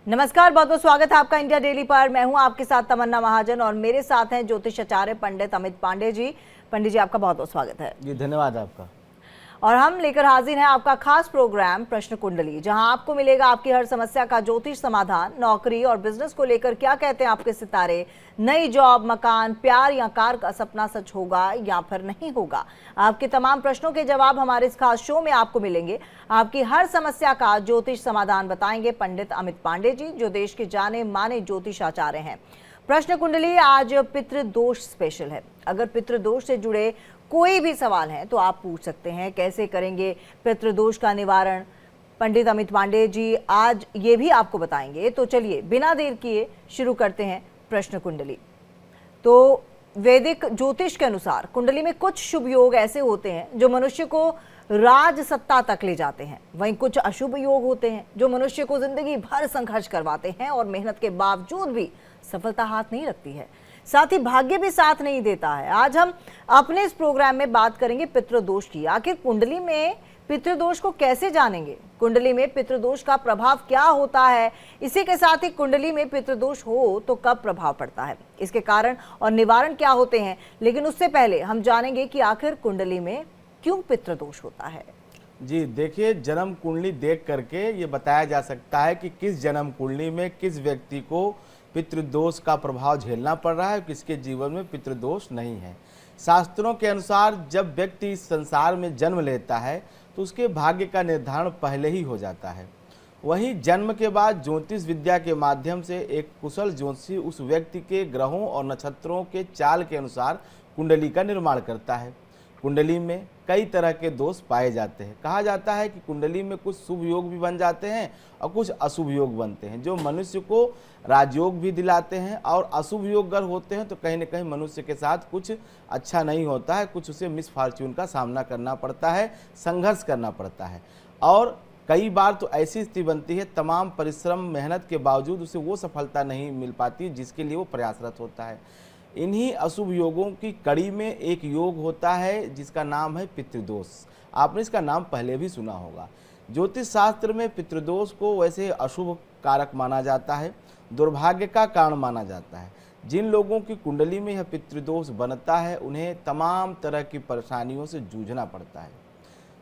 नमस्कार, बहुत बहुत स्वागत है आपका इंडिया डेली पर। मैं हूं आपके साथ तमन्ना महाजन और मेरे साथ हैं ज्योतिष आचार्य पंडित अमित पांडे जी। पंडित जी, आपका बहुत बहुत स्वागत है। जी धन्यवाद आपका। और हम लेकर हाजिर हैं आपका खास प्रोग्राम प्रश्न कुंडली, जहां आपको मिलेगा आपकी हर समस्या का ज्योतिष समाधान। नौकरी और बिजनेस को लेकर क्या कहते हैं आपके सितारे, नई जॉब, मकान, प्यार या कार का सपना सच होगा या फिर नहीं होगा, आपके तमाम प्रश्नों के जवाब हमारे इस खास शो में आपको मिलेंगे। आपकी हर समस्या का ज्योतिष समाधान बताएंगे पंडित अमित पांडे जी, जो देश के जाने माने ज्योतिष आचार्य हैं। प्रश्न कुंडली आज पितृदोष स्पेशल है। अगर पितृदोष से जुड़े कोई भी सवाल है तो आप पूछ सकते हैं। कैसे करेंगे पितृदोष का निवारण, पंडित अमित पांडे जी आज ये भी आपको बताएंगे। तो चलिए बिना देर किए शुरू करते हैं प्रश्न कुंडली। तो वैदिक ज्योतिष के अनुसार कुंडली में कुछ शुभ योग ऐसे होते हैं जो मनुष्य को राज सत्ता तक ले जाते हैं। वहीं कुछ अशुभ योग होते हैं जो मनुष्य को जिंदगी भर संघर्ष करवाते हैं और मेहनत के बावजूद भी सफलता हाथ नहीं लगती है, साथ ही भाग्य भी साथ नहीं देता है। आज हम अपने इस प्रोग्राम में बात करेंगे पितृदोष की। आखिर कुंडली में पितृदोष को कैसे जानेंगे, कुंडली में पितृदोष का प्रभाव क्या होता है, इसी के साथ ही कुंडली में पितृदोष हो तो कब प्रभाव पड़ता है, इसके कारण और निवारण क्या होते हैं। लेकिन उससे पहले हम जानेंगे कि आखिर कुंडली में क्यों पितृदोष होता है। जी देखिए, जन्म कुंडली देख करके ये बताया जा सकता है कि किस जन्म कुंडली में किस व्यक्ति को पितृदोष का प्रभाव झेलना पड़ रहा है, किसके जीवन में पितृदोष नहीं है। शास्त्रों के अनुसार जब व्यक्ति इस संसार में जन्म लेता है तो उसके भाग्य का निर्धारण पहले ही हो जाता है। वहीं जन्म के बाद ज्योतिष विद्या के माध्यम से एक कुशल ज्योतिषी उस व्यक्ति के ग्रहों और नक्षत्रों के चाल के अनुसार कुंडली का निर्माण करता है। कुंडली में कई तरह के दोष पाए जाते हैं। कहा जाता है कि कुंडली में कुछ शुभ योग भी बन जाते हैं और कुछ अशुभ योग बनते हैं, जो मनुष्य को राजयोग भी दिलाते हैं। और अशुभ योग अगर होते हैं तो कहीं न कहीं मनुष्य के साथ कुछ अच्छा नहीं होता है, कुछ उसे मिसफॉर्च्यून का सामना करना पड़ता है, संघर्ष करना पड़ता है। और कई बार तो ऐसी स्थिति बनती है, तमाम परिश्रम मेहनत के बावजूद उसे वो सफलता नहीं मिल पाती जिसके लिए वो प्रयासरत होता है। इन्हीं अशुभ योगों की कड़ी में एक योग होता है जिसका नाम है पितृदोष। आपने इसका नाम पहले भी सुना होगा। ज्योतिष शास्त्र में पितृदोष को वैसे अशुभ कारक माना जाता है, दुर्भाग्य का कारण माना जाता है। जिन लोगों की कुंडली में यह पितृदोष बनता है उन्हें तमाम तरह की परेशानियों से जूझना पड़ता है।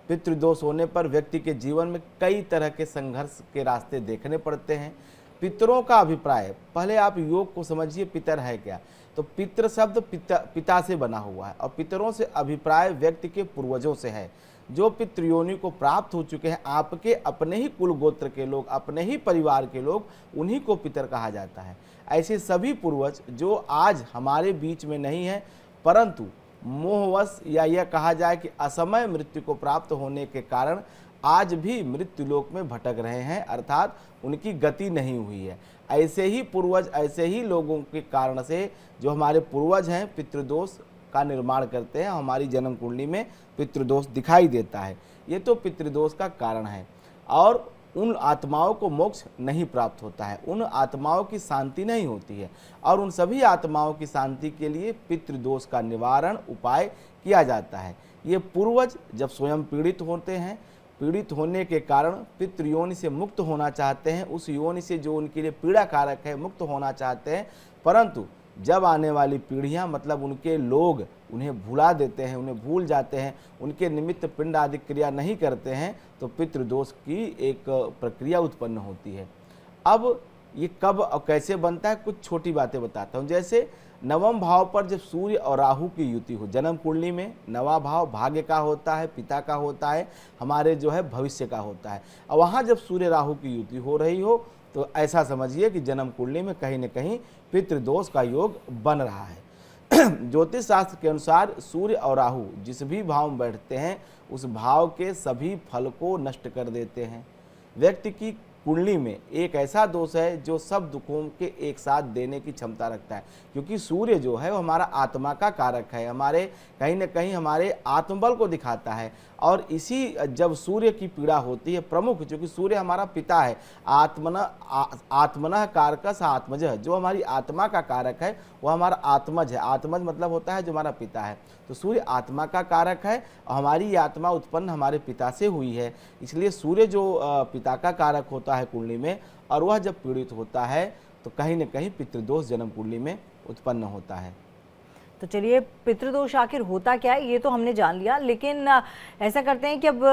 पितृदोष होने पर व्यक्ति के जीवन में कई तरह के संघर्ष के रास्ते देखने पड़ते हैं। पितरों का अभिप्राय, पहले आप योग को समझिए, पितर है क्या। तो पितृ शब्द पिता से बना हुआ है और पितरों से अभिप्राय व्यक्ति के पूर्वजों से है, जो पितृयोनि को प्राप्त हो चुके हैं। आपके अपने ही कुल गोत्र के लोग, अपने ही परिवार के लोग, उन्हीं को पितर कहा जाता है। ऐसे सभी पूर्वज जो आज हमारे बीच में नहीं है, परंतु मोहवश या यह कहा जाए कि असमय मृत्यु को प्राप्त होने के कारण आज भी मृत्यु लोक में भटक रहे हैं, अर्थात उनकी गति नहीं हुई है। ऐसे ही पूर्वज, ऐसे ही लोगों के कारण से जो हमारे पूर्वज हैं पितृदोष का निर्माण करते हैं, हमारी जन्म कुंडली में पितृदोष दिखाई देता है। ये तो पितृदोष का कारण है। और उन आत्माओं को मोक्ष नहीं प्राप्त होता है, उन आत्माओं की शांति नहीं होती है। और उन सभी आत्माओं की शांति के लिए पितृदोष का निवारण उपाय किया जाता है। ये पूर्वज जब स्वयं पीड़ित होते हैं, पीड़ित होने के कारण पितृयोनि से मुक्त होना चाहते हैं, उस योनि से जो उनके लिए पीड़ा कारक है मुक्त होना चाहते हैं, परंतु जब आने वाली पीढ़ियां, मतलब उनके लोग उन्हें भुला देते हैं, उन्हें भूल जाते हैं, उनके निमित्त पिंड आदि क्रिया नहीं करते हैं, तो पितृदोष की एक प्रक्रिया उत्पन्न होती है। अब ये कब और कैसे बनता है, कुछ छोटी बातें बताता हूँ। जैसे नवम भाव पर जब सूर्य और राहु की युति हो, जन्म कुंडली में नवा भाव भाग्य का होता है, पिता का होता है, हमारे जो है भविष्य का होता है। और वहाँ जब सूर्य राहु की युति हो रही हो तो ऐसा समझिए कि जन्म कुंडली में कहीं न कहीं पितृदोष का योग बन रहा है। ज्योतिष शास्त्र के अनुसार सूर्य और राहु जिस भी भाव में बैठते हैं उस भाव के सभी फल को नष्ट कर देते हैं। व्यक्ति की कुंडली में एक ऐसा दोष है जो सब दुखों के एक साथ देने की क्षमता रखता है, क्योंकि सूर्य जो है वो हमारा आत्मा का कारक है, हमारे कहीं न कहीं हमारे आत्मबल को दिखाता है। और इसी जब सूर्य की पीड़ा होती है प्रमुख, क्योंकि सूर्य हमारा पिता है, आत्मनः कारकस आत्मजः, जो हमारी आत्मा का कारक है वो हमारा आत्मज है। आत्मज मतलब होता है जो हमारा पिता है। तो सूर्य आत्मा का कारक है और हमारी आत्मा उत्पन्न हमारे पिता से हुई है, इसलिए सूर्य जो पिता का कारक होता होता है कुंडली में, और वह जब पीड़ित होता है तो कहीं न कहीं पितृदोष जन्म कुंडली में उत्पन्न होता है। तो चलिए, पितृदोष आखिर होता क्या है ये तो हमने जान लिया, लेकिन ऐसा करते हैं कि अब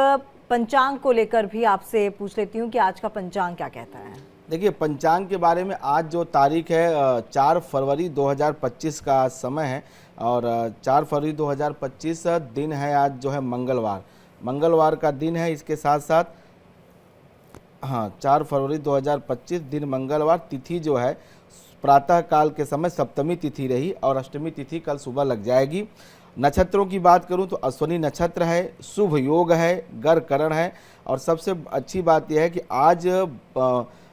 पंचांग को लेकर भी आपसे पूछ लेती हूँ कि आज का पंचांग क्या कहता है। देखिए, पंचांग के बारे में आज जो तारीख है 4 फरवरी 2025 का समय है, और 4 फरवरी 2025 दिन है आज जो है मंगलवार का दिन है। इसके साथ साथ 4 फरवरी 2025 दिन मंगलवार, तिथि जो है प्रातः काल के समय सप्तमी तिथि रही और अष्टमी तिथि कल सुबह लग जाएगी। नक्षत्रों की बात करूं तो अश्विनी नक्षत्र है, शुभ योग है, गर करण है, और सबसे अच्छी बात यह है कि आज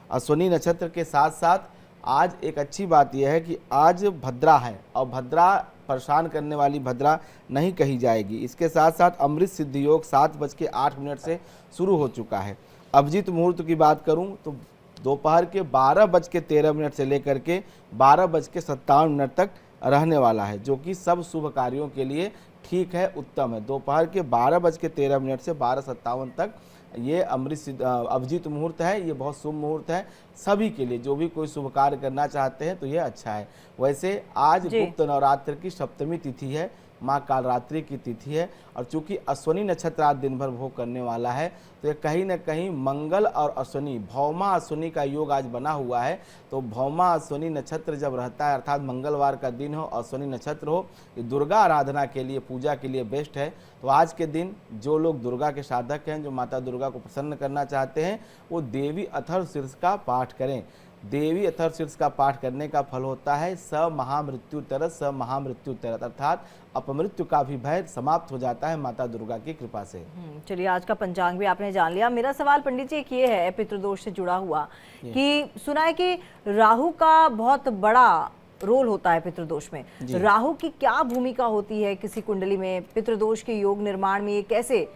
अश्विनी नक्षत्र के साथ साथ आज एक अच्छी बात यह है कि आज भद्रा है, और भद्रा परेशान करने वाली भद्रा नहीं कही जाएगी। इसके साथ साथ अमृत सिद्ध योग 7:08 से शुरू हो चुका है। अभिजीत मुहूर्त की बात करूं तो दोपहर के 12:13 से लेकर के 12:57 तक रहने वाला है, जो कि सब शुभ कार्यों के लिए ठीक है, उत्तम है। दोपहर के 12:13 से 12:57 तक ये अभिजीत मुहूर्त है, ये बहुत शुभ मुहूर्त है सभी के लिए। जो भी कोई शुभ कार्य करना चाहते हैं तो ये अच्छा है। वैसे आज गुप्त नवरात्र की सप्तमी तिथि है, माँ कालरात्रि की तिथि है, और चूंकि अश्विनी नक्षत्र आज दिन भर भोग करने वाला है तो ये कहीं न कहीं मंगल और अश्विनी, भौमा अश्विनी का योग आज बना हुआ है। तो भौमा अश्विनी नक्षत्र जब रहता है, अर्थात मंगलवार का दिन हो, अश्विनी नक्षत्र हो, ये दुर्गा आराधना के लिए, पूजा के लिए बेस्ट है। तो आज के दिन जो लोग दुर्गा के साधक हैं, जो माता दुर्गा को प्रसन्न करना चाहते हैं, वो देवी अथर्वशीर्ष का पाठ करें। देवी अथर्वशीर्ष का पाठ करने का फल होता है स महामृत्युतरत, अर्थात अपमृत्यु का भी भय समाप्त हो जाता है माता दुर्गा की कृपा से। चलिए, आज का पंचांग भी आपने जान लिया। मेरा सवाल पंडित जी एक ये है, पितृदोष से जुड़ा हुआ, कि सुना है कि राहु का बहुत बड़ा रोल होता है पितृदोष में। राहु की क्या भूमिका होती है किसी कुंडली में, पितृदोष के योग निर्माण में, ये कैसे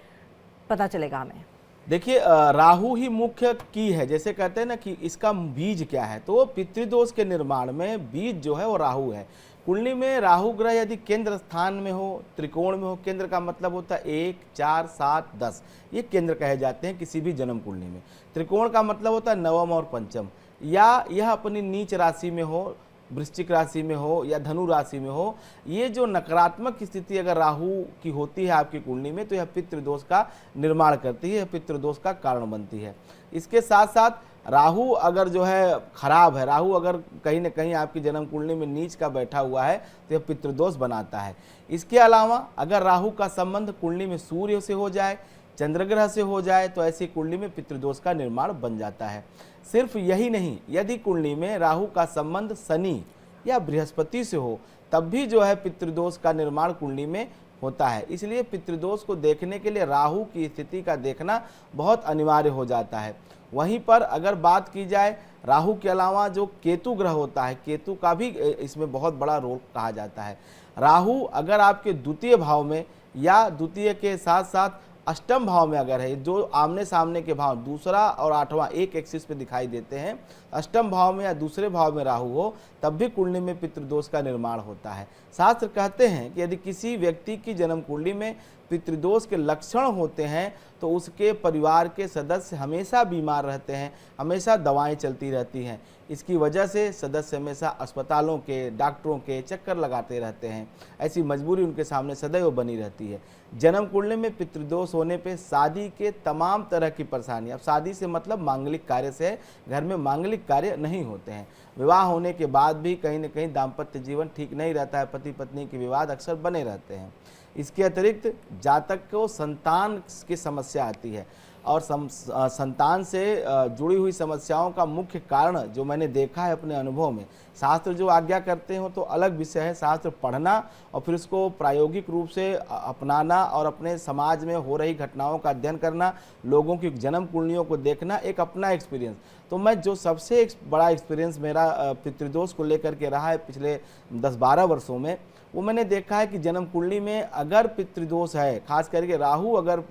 पता चलेगा हमें? देखिए, राहु ही मुख्य की है। जैसे कहते हैं ना कि इसका बीज क्या है, तो पितृदोष के निर्माण में बीज जो है वो राहु है। कुंडली में राहु ग्रह यदि केंद्र स्थान में हो, त्रिकोण में हो, केंद्र का मतलब होता है 1, 4, 7, 10, ये केंद्र कहे जाते हैं किसी भी जन्म कुंडली में। त्रिकोण का मतलब होता है नवम और पंचम, या यह अपनी नीच राशि में हो, वृश्चिक राशि में हो या धनु राशि में हो। ये जो नकारात्मक स्थिति अगर राहु की होती है आपकी कुंडली में, तो यह पितृदोष का निर्माण करती है, पितृदोष का कारण बनती है। इसके साथ साथ राहु अगर जो है खराब है, राहु अगर कहीं न कहीं आपकी जन्म कुंडली में नीच का बैठा हुआ है तो यह पितृदोष बनाता है। इसके अलावा अगर राहु का संबंध कुंडली में सूर्य से हो जाए, चंद्रग्रह से हो जाए, तो ऐसी कुंडली में पितृदोष का निर्माण बन जाता है। सिर्फ यही नहीं, यदि कुंडली में राहु का संबंध शनि या बृहस्पति से हो, तब भी जो है पितृदोष का निर्माण कुंडली में होता है। इसलिए पितृदोष को देखने के लिए राहु की स्थिति का देखना बहुत अनिवार्य हो जाता है। वहीं पर अगर बात की जाए, राहु के अलावा जो केतु ग्रह होता है, केतु का भी इसमें बहुत बड़ा रोल कहा जाता है। राहु अगर आपके द्वितीय भाव में या द्वितीय के साथ साथ अष्टम भाव में अगर है, जो आमने सामने के भाव दूसरा और आठवां एक एक्सिस पे दिखाई देते हैं, अष्टम भाव में या दूसरे भाव में राहु हो, तब भी कुंडली में पितृदोष का निर्माण होता है। शास्त्र कहते हैं कि यदि किसी व्यक्ति की जन्म कुंडली में पितृदोष के लक्षण होते हैं तो उसके परिवार के सदस्य हमेशा बीमार रहते हैं, हमेशा दवाएं चलती रहती हैं। इसकी वजह से सदस्य हमेशा अस्पतालों के, डॉक्टरों के चक्कर लगाते रहते हैं। ऐसी मजबूरी उनके सामने सदैव बनी रहती है। जन्म कुंडली में पितृदोष होने पे शादी के तमाम तरह की परेशानी, अब शादी से मतलब मांगलिक कार्य से, घर में मांगलिक कार्य नहीं होते हैं। विवाह होने के बाद भी कहीं न कहीं दाम्पत्य जीवन ठीक नहीं रहता है, पति पत्नी के विवाद अक्सर बने रहते हैं। इसके अतिरिक्त जातक को संतान की समस्या आती है, और संतान से जुड़ी हुई समस्याओं का मुख्य कारण जो मैंने देखा है अपने अनुभव में, शास्त्र जो आज्ञा करते हो तो अलग विषय है, शास्त्र पढ़ना और फिर उसको प्रायोगिक रूप से अपनाना और अपने समाज में हो रही घटनाओं का अध्ययन करना, लोगों की जन्म कुंडलियों को देखना एक अपना एक्सपीरियंस। तो मैं जो सबसे बड़ा एक्सपीरियंस मेरा पितृदोष को लेकर के रहा है पिछले 10-12 वर्षों में, वो मैंने देखा है कि जन्म कुंडली में अगर पितृदोष है, खास करके राहु अगर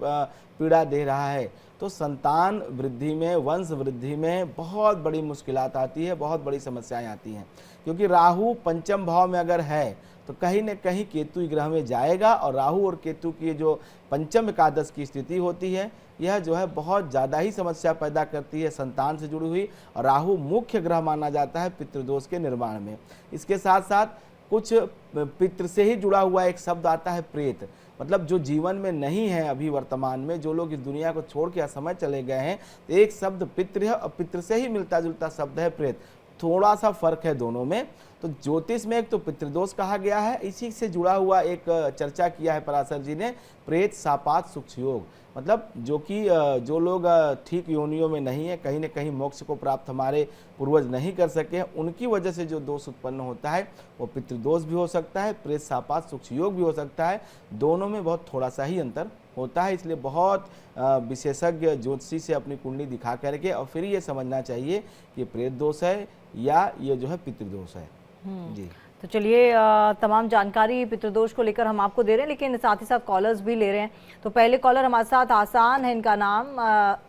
पीड़ा दे रहा है, तो संतान वृद्धि में, वंश वृद्धि में बहुत बड़ी मुश्किलात आती है, बहुत बड़ी समस्याएं आती हैं। क्योंकि राहु पंचम भाव में अगर है तो कहीं न कहीं केतु ग्रह में जाएगा और राहु और केतु की जो पंचम एकादश की स्थिति होती है यह जो है बहुत ज़्यादा ही समस्या पैदा करती है संतान से जुड़ी हुई। और राहु मुख्य ग्रह माना जाता है पितृदोष के निर्माण में। इसके साथ साथ कुछ पितृ से ही जुड़ा हुआ एक शब्द आता है प्रेत, मतलब जो जीवन में नहीं है अभी वर्तमान में, जो लोग इस दुनिया को छोड़ के असमय चले गए हैं, तो एक शब्द पितृ है और पितृ से ही मिलता जुलता शब्द है प्रेत। थोड़ा सा फर्क है दोनों में। तो ज्योतिष में एक तो पितृदोष कहा गया है, इसी से जुड़ा हुआ एक चर्चा किया है पराशर जी ने, प्रेत शापात सूक्ष्म योग, मतलब जो लोग ठीक योनियों में नहीं है, कहीं न कहीं मोक्ष को प्राप्त हमारे पूर्वज नहीं कर सके, उनकी वजह से जो दोष उत्पन्न होता है वो पितृदोष भी हो सकता है, प्रेत शापात सूक्ष्म योग भी हो सकता है। दोनों में बहुत थोड़ा सा ही अंतर होता है, इसलिए बहुत विशेषज्ञ ज्योतिषी से अपनी कुंडली दिखा करके और फिर ये समझना चाहिए कि प्रेत दोष है या ये जो है पितृदोष है। जी, तो चलिए तमाम जानकारी पितृदोष को लेकर हम आपको दे रहे हैं, लेकिन साथ ही साथ कॉलर्स भी ले रहे हैं। तो पहले कॉलर हमारे साथ आसान है इनका नाम,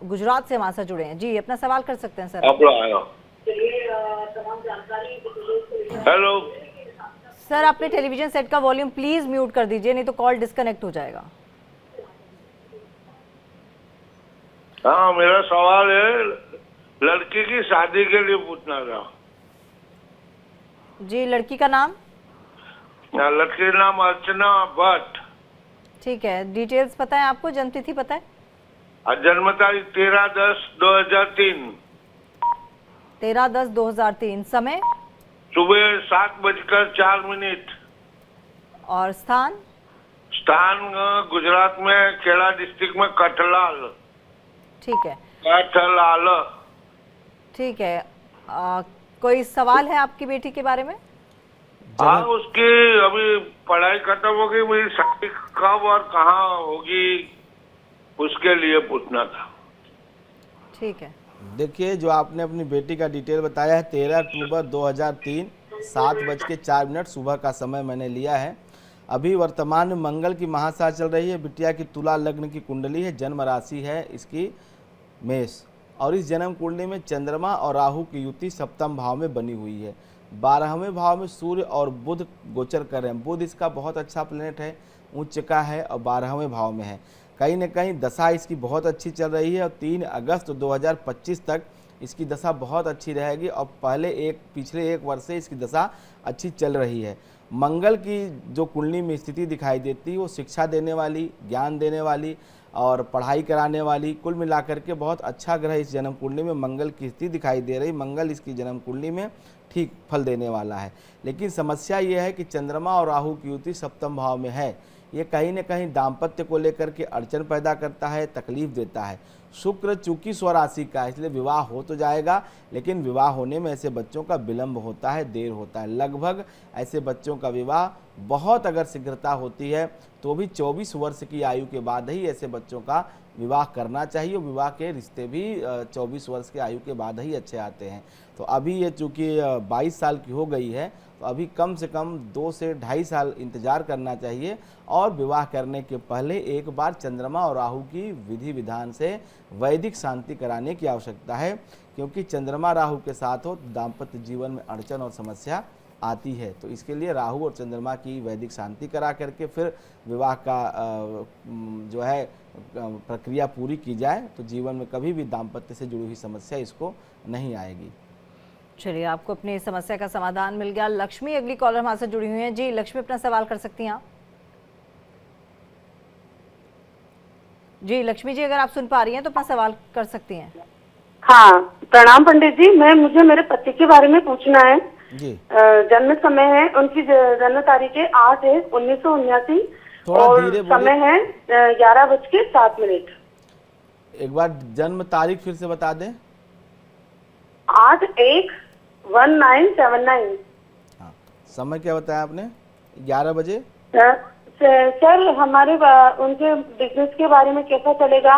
गुजरात से हमारे साथ जुड़े हैं। जी, अपना सवाल कर सकते हैं सर। हेलो सर, अपने टेलीविजन सेट का वॉल्यूम प्लीज म्यूट कर दीजिए, नहीं तो कॉल डिस्कनेक्ट हो जाएगा। हाँ, मेरा सवाल है लड़की की शादी के लिए पूछना था। जी, लड़की का नाम? लड़की का नाम अर्चना भट्ट। ठीक है, डिटेल्स पता है आपको, जन्मतिथि पता है? जन्म तारीख 13/10/2003, 13/10/2003, समय? सुबह 7:04। और स्थान? स्थान गुजरात में खेड़ा डिस्ट्रिक्ट में कठलाल। ठीक है, कठलाल। ठीक है। कोई सवाल है आपकी बेटी के बारे में? हाँ, उसकी अभी पढ़ाई खत्म हो गई, मेरी शादी कब और कहाँ होगी उसके लिए पूछना था। ठीक है, देखिए जो आपने अपनी बेटी का डिटेल बताया है, 13 अक्टूबर 2003 7:04 सुबह का समय मैंने लिया है। अभी वर्तमान में मंगल की महासार चल रही है। बिटिया की तुला लग्न की कुंडली है, जन्म राशि है इसकी मेष, और इस जन्म कुंडली में चंद्रमा और राहु की युति सप्तम भाव में बनी हुई है। 12वें भाव में सूर्य और बुध गोचर कर रहे हैं। बुध इसका बहुत अच्छा प्लेनेट है, उच्च का है और 12वें भाव में है। कहीं न कहीं दशा इसकी बहुत अच्छी चल रही है और 3 अगस्त 2025 तक इसकी दशा बहुत अच्छी रहेगी और पिछले एक वर्ष से इसकी दशा अच्छी चल रही है। मंगल की जो कुंडली में स्थिति दिखाई देती है वो शिक्षा देने वाली, ज्ञान देने वाली और पढ़ाई कराने वाली, कुल मिलाकर के बहुत अच्छा ग्रह इस जन्म कुंडली में मंगल की स्थिति दिखाई दे रही। मंगल इसकी जन्म कुंडली में ठीक फल देने वाला है, लेकिन समस्या ये है कि चंद्रमा और राहु की युति सप्तम भाव में है। ये कहीं न कहीं दाम्पत्य को लेकर के अड़चन पैदा करता है, तकलीफ देता है। शुक्र चूंकि स्वराशि का है, इसलिए विवाह हो तो जाएगा, लेकिन विवाह होने में ऐसे बच्चों का विलंब होता है, देर होता है। लगभग ऐसे बच्चों का विवाह बहुत अगर शीघ्रता होती है तो भी 24 वर्ष की आयु के बाद ही ऐसे बच्चों का विवाह करना चाहिए। विवाह के रिश्ते भी 24 वर्ष की आयु के बाद ही अच्छे आते हैं। तो अभी ये चूँकि 22 साल की हो गई है, तो अभी कम से कम 2 से 2.5 साल इंतज़ार करना चाहिए और विवाह करने के पहले एक बार चंद्रमा और राहु की विधि विधान से वैदिक शांति कराने की आवश्यकता है, क्योंकि चंद्रमा राहु के साथ हो तो दाम्पत्य जीवन में अड़चन और समस्या आती है। तो इसके लिए राहु और चंद्रमा की वैदिक शांति करा करके फिर विवाह का जो है प्रक्रिया पूरी की जाए तो जीवन में कभी भी दाम्पत्य से जुड़ी हुई समस्या इसको नहीं आएगी। चलिए, आपको अपनी समस्या का समाधान मिल गया। लक्ष्मी अगली कॉलर हमारे साथ जुड़ी हुई हैं। जी लक्ष्मी, अपना सवाल कर सकती हैं आप। जी लक्ष्मी जी, अगर आप सुन पा रही हैं तो अपना सवाल कर सकती हैं। हाँ, प्रणाम पंडित जी। मुझे मेरे पति के बारे में पूछना है जी। जन्म समय है, उनकी जन्म तारीख है 8/1/1979 और धीरे समय है 11:07। एक बार जन्म तारीख फिर से बता दें। 8/1/1979। हाँ, समय क्या बताया आपने? 11 बजे। सर हमारे उनके बिजनेस के बारे में कैसा चलेगा?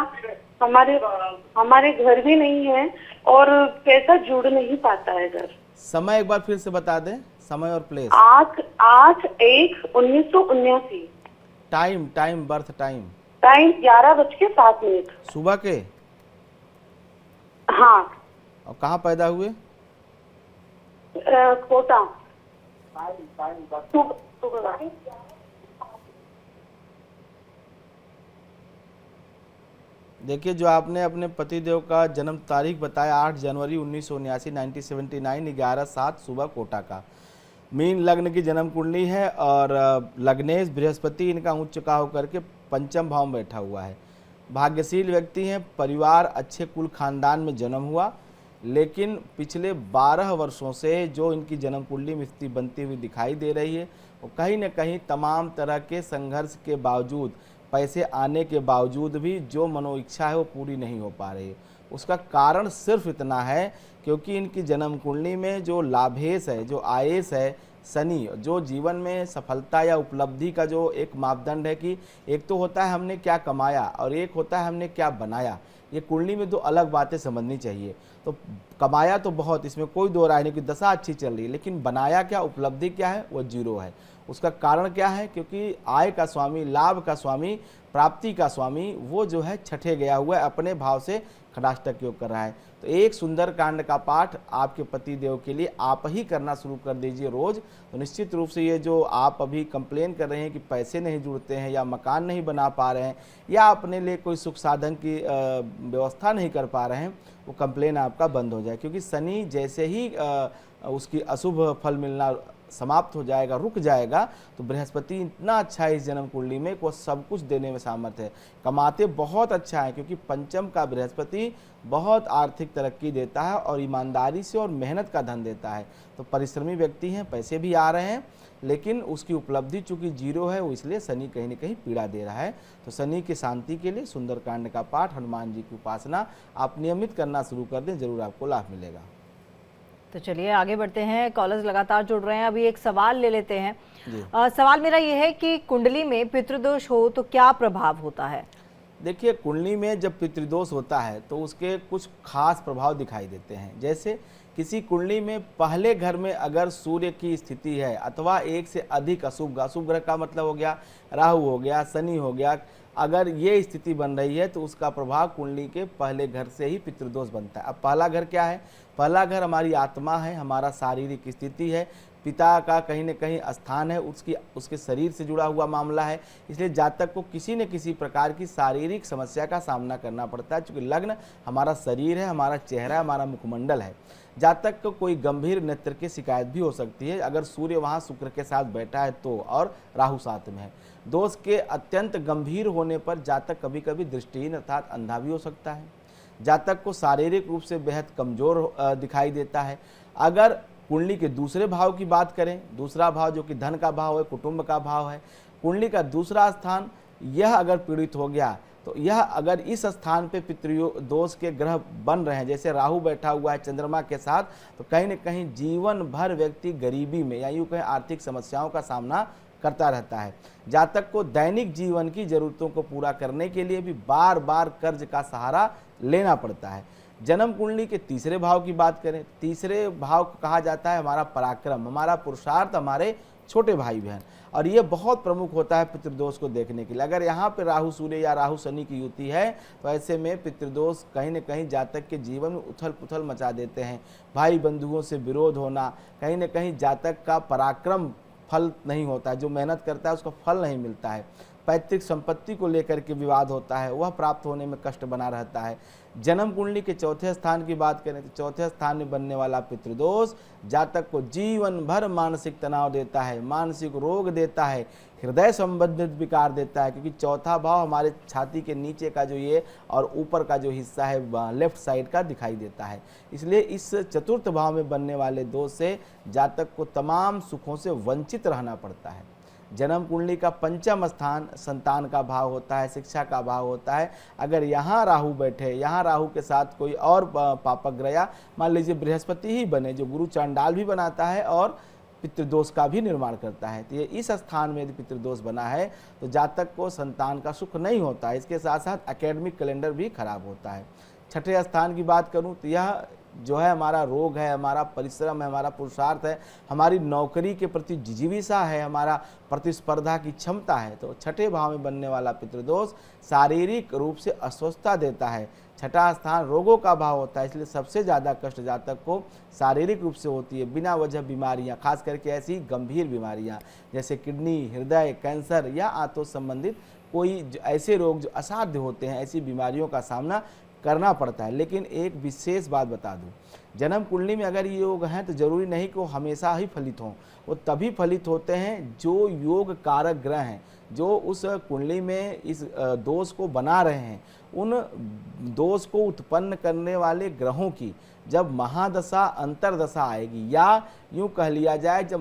हमारे घर भी नहीं है और पैसा जुड़ नहीं पाता है घर। समय एक बार फिर से बता दें, समय और प्लेस। 8/1/1979। Time birth time 11:07। सुबह के। हाँ। और कहाँ पैदा हुए? कोटा। देखिए, जो आपने अपने पतिदेव का जन्म तारीख बताया 8 जनवरी 1979 1979 11/7 सुबह कोटा का, मीन लग्न की जन्म कुंडली है और लग्नेश बृहस्पति इनका उच्च का होकर के पंचम भाव में बैठा हुआ है। भाग्यशील व्यक्ति हैं, परिवार अच्छे कुल खानदान में जन्म हुआ, लेकिन पिछले 12 वर्षों से जो इनकी जन्म कुंडली में स्थिति बनती हुई दिखाई दे रही है, वो कहीं न कहीं तमाम तरह के संघर्ष के बावजूद, पैसे आने के बावजूद भी जो मनोइच्छा है वो पूरी नहीं हो पा रही है। उसका कारण सिर्फ इतना है क्योंकि इनकी जन्म कुंडली में जो लाभेश है, जो आयेश है, शनि, जो जीवन में सफलता या उपलब्धि का जो एक मापदंड है कि एक तो होता है हमने क्या कमाया और एक होता है हमने क्या बनाया। ये कुंडली में दो अलग बातें समझनी चाहिए। तो कमाया तो बहुत, इसमें कोई दो राय नहीं कि दशा अच्छी चल रही है, लेकिन बनाया क्या, उपलब्धि क्या है, वो जीरो है। उसका कारण क्या है? क्योंकि आय का स्वामी, लाभ का स्वामी, प्राप्ति का स्वामी वो जो है छठे गया हुआ है, अपने भाव से खटाष्टक योग कर रहा है। तो एक सुंदर कांड का पाठ आपके पति देव के लिए आप ही करना शुरू कर दीजिए रोज। तो निश्चित रूप से ये जो आप अभी कंप्लेन कर रहे हैं कि पैसे नहीं जुड़ते हैं या मकान नहीं बना पा रहे हैं या अपने लिए कोई सुख साधन की व्यवस्था नहीं कर पा रहे हैं, वो कंप्लेन आपका बंद हो जाए। क्योंकि शनि जैसे ही उसकी अशुभ फल मिलना समाप्त हो जाएगा, रुक जाएगा, तो बृहस्पति इतना अच्छा है इस जन्म कुंडली में वो सब कुछ देने में सामर्थ्य है। कमाते बहुत अच्छा है क्योंकि पंचम का बृहस्पति बहुत आर्थिक तरक्की देता है और ईमानदारी से और मेहनत का धन देता है। तो परिश्रमी व्यक्ति हैं, पैसे भी आ रहे हैं, लेकिन उसकी उपलब्धि चूंकि जीरो है, वो इसलिए शनि कहीं न कहीं पीड़ा दे रहा है। तो शनि की शांति के लिए सुंदरकांड का पाठ, हनुमान जी की उपासना आप नियमित करना शुरू कर दें, जरूर आपको लाभ मिलेगा। तो चलिए आगे बढ़ते हैं, कॉलर्स लगातार जुड़ रहे हैं। अभी एक सवाल ले लेते हैं। सवाल मेरा ये है कि कुंडली में पितृदोष हो तो क्या प्रभाव होता है? देखिए, कुंडली में जब पितृदोष होता है तो उसके कुछ खास प्रभाव दिखाई देते हैं। जैसे किसी कुंडली में पहले घर में अगर सूर्य की स्थिति है अथवा एक से अधिक अशुभ ग्रह का मतलब हो गया राहु हो गया, शनि हो गया, अगर ये स्थिति बन रही है तो उसका प्रभाव कुंडली के पहले घर से ही पितृदोष बनता है। अब पहला घर क्या है? पहला घर हमारी आत्मा है, हमारा शारीरिक स्थिति है, पिता का कहीं न कहीं स्थान है, उसके शरीर से जुड़ा हुआ मामला है। इसलिए जातक को किसी न किसी प्रकार की शारीरिक समस्या का सामना करना पड़ता है। चूँकि लग्न हमारा शरीर है, हमारा चेहरा, हमारा मुखमंडल है। जातक को कोई गंभीर नेत्र की शिकायत भी हो सकती है अगर सूर्य वहाँ शुक्र के साथ बैठा है तो, और राहु साथ में है। दोष के अत्यंत गंभीर होने पर जातक कभी कभी दृष्टिहीन अर्थात अंधा भी हो सकता है। जातक को शारीरिक रूप से बेहद कमजोर दिखाई देता है। अगर कुंडली के दूसरे भाव की बात करें, दूसरा भाव जो कि धन का भाव है, कुटुंब का भाव है, कुंडली का दूसरा स्थान, यह अगर पीड़ित हो गया तो यह अगर इस स्थान पे पितृदोष के ग्रह बन रहे हैं, जैसे राहु बैठा हुआ है चंद्रमा के साथ, तो कहीं न कहीं जीवन भर व्यक्ति गरीबी में या यूँ कहें आर्थिक समस्याओं का सामना करता रहता है। जातक को दैनिक जीवन की जरूरतों को पूरा करने के लिए भी बार बार कर्ज का सहारा लेना पड़ता है। जन्म कुंडली के तीसरे भाव की बात करें, तीसरे भाव को कहा जाता है हमारा पराक्रम, हमारा पुरुषार्थ, हमारे छोटे भाई बहन, और ये बहुत प्रमुख होता है पितृदोष को देखने के लिए। अगर यहाँ पे राहु सूर्य या राहु शनि की युति है तो ऐसे में पितृदोष कहीं न कहीं जातक के जीवन में उथल पुथल मचा देते हैं। भाई बंधुओं से विरोध होना, कहीं न कहीं जातक का पराक्रम फल नहीं होता है, जो मेहनत करता है उसका फल नहीं मिलता है। पैतृक संपत्ति को लेकर के विवाद होता है, वह प्राप्त होने में कष्ट बना रहता है। जन्म कुंडली के चौथे स्थान की बात करें तो चौथे स्थान में बनने वाला पितृदोष जातक को जीवन भर मानसिक तनाव देता है, मानसिक रोग देता है, हृदय संबंधित विकार देता है। क्योंकि चौथा भाव हमारे छाती के नीचे का जो ये और ऊपर का जो हिस्सा है लेफ्ट साइड का दिखाई देता है। इसलिए इस चतुर्थ भाव में बनने वाले दोष से जातक को तमाम सुखों से वंचित रहना पड़ता है। जन्म कुंडली का पंचम स्थान संतान का भाव होता है, शिक्षा का भाव होता है। अगर यहाँ राहु बैठे, यहाँ राहु के साथ कोई और पापक ग्रह या मान लीजिए बृहस्पति ही बने, जो गुरु चांडाल भी बनाता है और पितृदोष का भी निर्माण करता है, तो ये इस स्थान में यदि पितृदोष बना है तो जातक को संतान का सुख नहीं होता है। इसके साथ साथ एकेडमिक कैलेंडर भी खराब होता है। छठे स्थान की बात करूँ तो यह जो है हमारा रोग है, हमारा परिश्रम है, हमारा पुरुषार्थ है, हमारी नौकरी के प्रति जिजीविषा है, हमारा प्रतिस्पर्धा की क्षमता है। तो छठे भाव में बनने वाला पितृदोष शारीरिक रूप से अस्वस्थता देता है। छठा स्थान रोगों का भाव होता है, इसलिए सबसे ज़्यादा कष्ट जातक को शारीरिक रूप से होती है। बिना वजह बीमारियां, खास करके ऐसी गंभीर बीमारियां जैसे किडनी, हृदय, कैंसर या आंतों संबंधित कोई ऐसे रोग जो असाध्य होते हैं, ऐसी बीमारियों का सामना करना पड़ता है। लेकिन एक विशेष बात बता दूं, जन्म कुंडली में अगर ये योग हैं तो जरूरी नहीं कि वो हमेशा ही फलित हों। वो तभी फलित होते हैं जो योग कारक ग्रह हैं, जो उस कुंडली में इस दोष को बना रहे हैं, उन दोष को उत्पन्न करने वाले ग्रहों की जब महादशा अंतरदशा आएगी, या यूं कह लिया जाए जब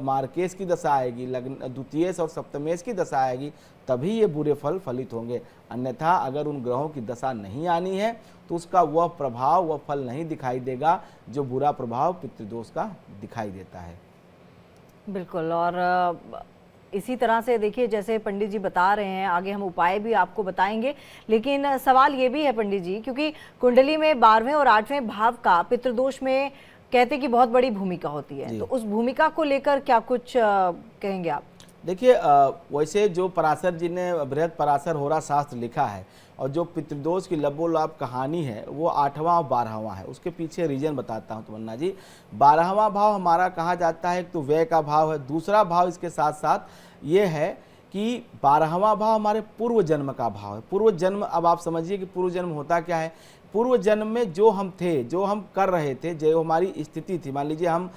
मार्केश की दशा आएगी, लग्न द्वितीयेश और सप्तमेश की दशा आएगी, तभी ये बुरे फल फलित होंगे। अन्यथा अगर उन ग्रहों की दशा नहीं आनी है तो उसका वह प्रभाव, वह फल नहीं दिखाई देगा जो बुरा प्रभाव पितृदोष का दिखाई देता है। बिल्कुल। और इसी तरह से देखिए, जैसे पंडित जी बता रहे हैं, आगे हम उपाय भी आपको बताएंगे, लेकिन सवाल ये भी है पंडित जी, क्योंकि कुंडली में 12वें और 8वें भाव का पितृदोष में कहते हैं कि बहुत बड़ी भूमिका होती है, तो उस भूमिका को लेकर क्या कुछ कहेंगे आप? देखिए, वैसे जो पराशर जी ने बृहद पराशर होरा शास्त्र लिखा है और जो पितृदोष की लबोलाब कहानी है वो 8वां और 12वां है। उसके पीछे रीजन बताता हूँ तमन्ना जी। 12वां भाव हमारा कहा जाता है, एक तो व्यय का भाव है, दूसरा भाव इसके साथ साथ ये है कि 12वां भाव हमारे पूर्व जन्म का भाव है। पूर्व जन्म, अब आप समझिए कि पूर्व जन्म होता क्या है। पूर्व जन्म में जो हम थे, जो हम कर रहे थे, जो हमारी स्थिति थी, मान लीजिए हम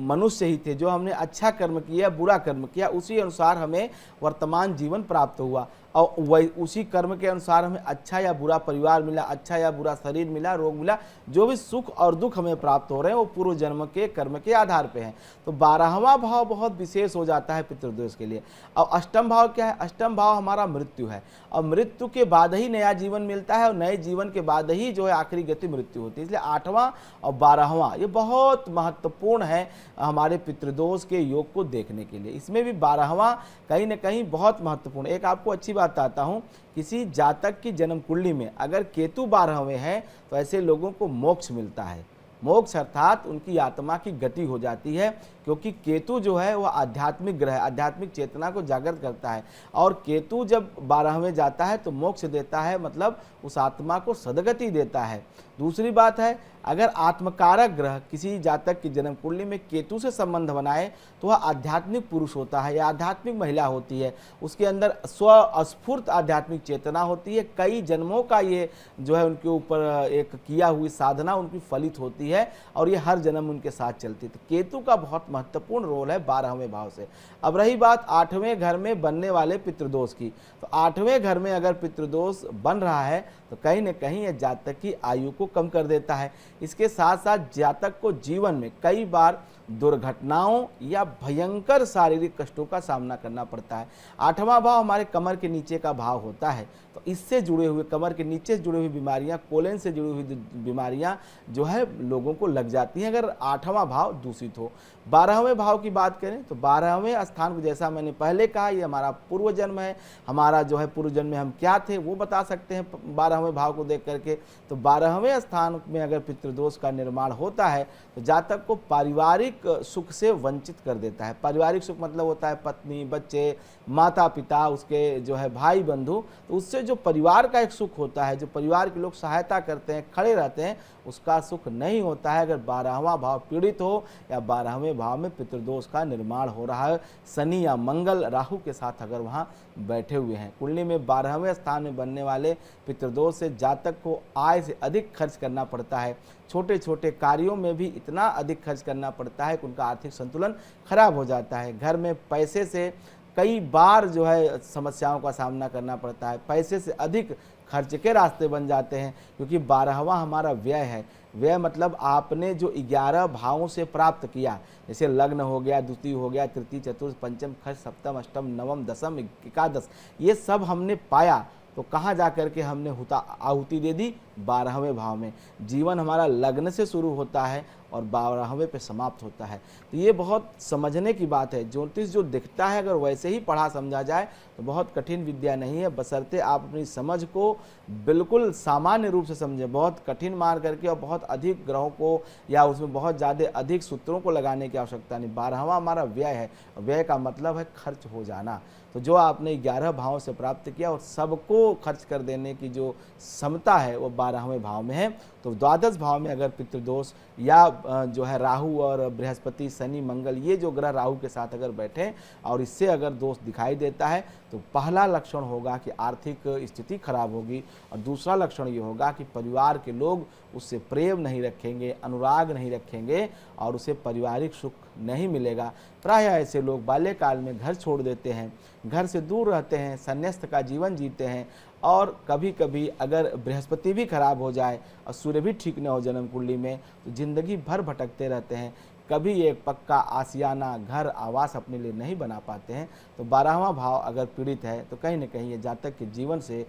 मनुष्य ही थे, जो हमने अच्छा कर्म किया, बुरा कर्म किया, उसी अनुसार हमें वर्तमान जीवन प्राप्त हुआ और वही उसी कर्म के अनुसार हमें अच्छा या बुरा परिवार मिला, अच्छा या बुरा शरीर मिला, रोग मिला, जो भी सुख और दुख हमें प्राप्त हो रहे हैं वो पूर्व जन्म के कर्म के आधार पे हैं। तो 12वां भाव बहुत विशेष हो जाता है पितृदोष के लिए। और अष्टम भाव क्या है? अष्टम भाव हमारा मृत्यु है, और मृत्यु के बाद ही नया जीवन मिलता है, और नए जीवन के बाद ही जो है आखिरी गति मृत्यु होती है। इसलिए 8वां और 12वां ये बहुत महत्वपूर्ण है हमारे पितृदोष के योग को देखने के लिए। इसमें भी 12वां कहीं ना कहीं बहुत महत्वपूर्ण। एक आपको अच्छी बात बताता हूँ, किसी जातक की जन्म कुंडली में अगर केतु 12वें हैं तो ऐसे लोगों को मोक्ष मिलता है। मोक्ष अर्थात उनकी आत्मा की गति हो जाती है, क्योंकि केतु जो है वह आध्यात्मिक ग्रह, आध्यात्मिक चेतना को जागृत करता है, और केतु जब 12वें जाता है तो मोक्ष देता है, मतलब उस आत्मा को सदगति देता है। दूसरी बात है, अगर आत्मकारक ग्रह किसी जातक की जन्म कुंडली में केतु से संबंध बनाए तो वह आध्यात्मिक पुरुष होता है या आध्यात्मिक महिला होती है। उसके अंदर स्वस्फूर्त आध्यात्मिक चेतना होती है। कई जन्मों का ये जो है उनके ऊपर एक किया हुई साधना उनकी फलित होती है, और ये हर जन्म उनके साथ चलती है। तो केतु का बहुत महत्वपूर्ण रोल है 12वें भाव से। अब रही बात 8वें घर में बनने वाले पितृदोष की, तो 8वें घर में अगर पितृदोष बन रहा है तो कहीं न कहीं यह जातक की आयु को कम कर देता है। इसके साथ साथ जातक को जीवन में कई बार दुर्घटनाओं या भयंकर शारीरिक कष्टों का सामना करना पड़ता है। 8वां भाव हमारे कमर के नीचे का भाव होता है, तो इससे जुड़े हुए, कमर के नीचे से जुड़ी हुई बीमारियां, कोलन से जुड़ी हुई बीमारियां जो है लोगों को लग जाती हैं अगर 8वां भाव दूषित हो। 12वें भाव की बात करें तो 12वें स्थान को, जैसा मैंने पहले कहा, ये हमारा पूर्व जन्म है। हमारा जो है पूर्व जन्म में हम क्या थे वो बता सकते हैं 12वें भाव को देख करके। तो 12वें स्थान में अगर पितृदोष का निर्माण होता है तो जातक को पारिवारिक सुख से वंचित कर देता है। पारिवारिक सुख मतलब होता है पत्नी, बच्चे, माता पिता, उसके जो है भाई बंधु, तो उससे जो परिवार का एक सुख होता है, जो परिवार के लोग सहायता करते हैं, खड़े रहते हैं, उसका सुख नहीं होता है अगर 12वां भाव पीड़ित हो या 12वें भाव में पितृदोष का निर्माण हो रहा है। शनि या मंगल राहु के साथ अगर वहाँ बैठे हुए हैं। कुंडली में 12वें स्थान में बनने वाले पितृदोष से जातक को आय से अधिक खर्च करना पड़ता है। छोटे छोटे कार्यों में भी इतना अधिक खर्च करना पड़ता है कि उनका आर्थिक संतुलन खराब हो जाता है। घर में पैसे से कई बार जो है समस्याओं का सामना करना पड़ता है। पैसे से अधिक खर्च के रास्ते बन जाते हैं, क्योंकि 12वां हमारा व्यय है। व्यय मतलब आपने जो 11 भावों से प्राप्त किया, जैसे लग्न हो गया, द्वितीय हो गया, तृतीय, चतुर्थ, पंचम, खर्च, सप्तम, अष्टम, नवम, दसम, एकादश, ये सब हमने पाया तो कहाँ जा कर के हमने आहुति दे दी? 12वें भाव में। जीवन हमारा लग्न से शुरू होता है और 12वें पे समाप्त होता है। तो ये बहुत समझने की बात है। ज्योतिष जो दिखता है अगर वैसे ही पढ़ा समझा जाए तो बहुत कठिन विद्या नहीं है, बशर्ते आप अपनी समझ को बिल्कुल सामान्य रूप से समझें। बहुत कठिन मान करके और बहुत अधिक ग्रहों को या उसमें बहुत ज़्यादा अधिक सूत्रों को लगाने की आवश्यकता नहीं। 12वां हमारा व्यय है, व्यय का मतलब है खर्च हो जाना। तो जो आपने 11 भावों से प्राप्त किया और सबको खर्च कर देने की जो क्षमता है वो 12वें भाव में है। तो द्वादश भाव में अगर पितृदोष या जो है राहु और बृहस्पति, शनि, मंगल, ये जो ग्रह राहु के साथ अगर बैठे और इससे अगर दोष दिखाई देता है तो पहला लक्षण होगा कि आर्थिक स्थिति खराब होगी और दूसरा लक्षण ये होगा कि परिवार के लोग उससे प्रेम नहीं रखेंगे, अनुराग नहीं रखेंगे और उसे पारिवारिक सुख नहीं मिलेगा। प्रायः ऐसे लोग बाल्यकाल में घर छोड़ देते हैं, घर से दूर रहते हैं, संन्यास्त का जीवन जीते हैं और कभी कभी अगर बृहस्पति भी खराब हो जाए और सूर्य भी ठीक न हो जन्म कुंडली में तो जिंदगी भर भटकते रहते हैं। कभी एक पक्का आशियाना, घर, आवास अपने लिए नहीं बना पाते हैं। तो 12वां भाव अगर पीड़ित है तो कहीं न कहीं ये जातक के जीवन से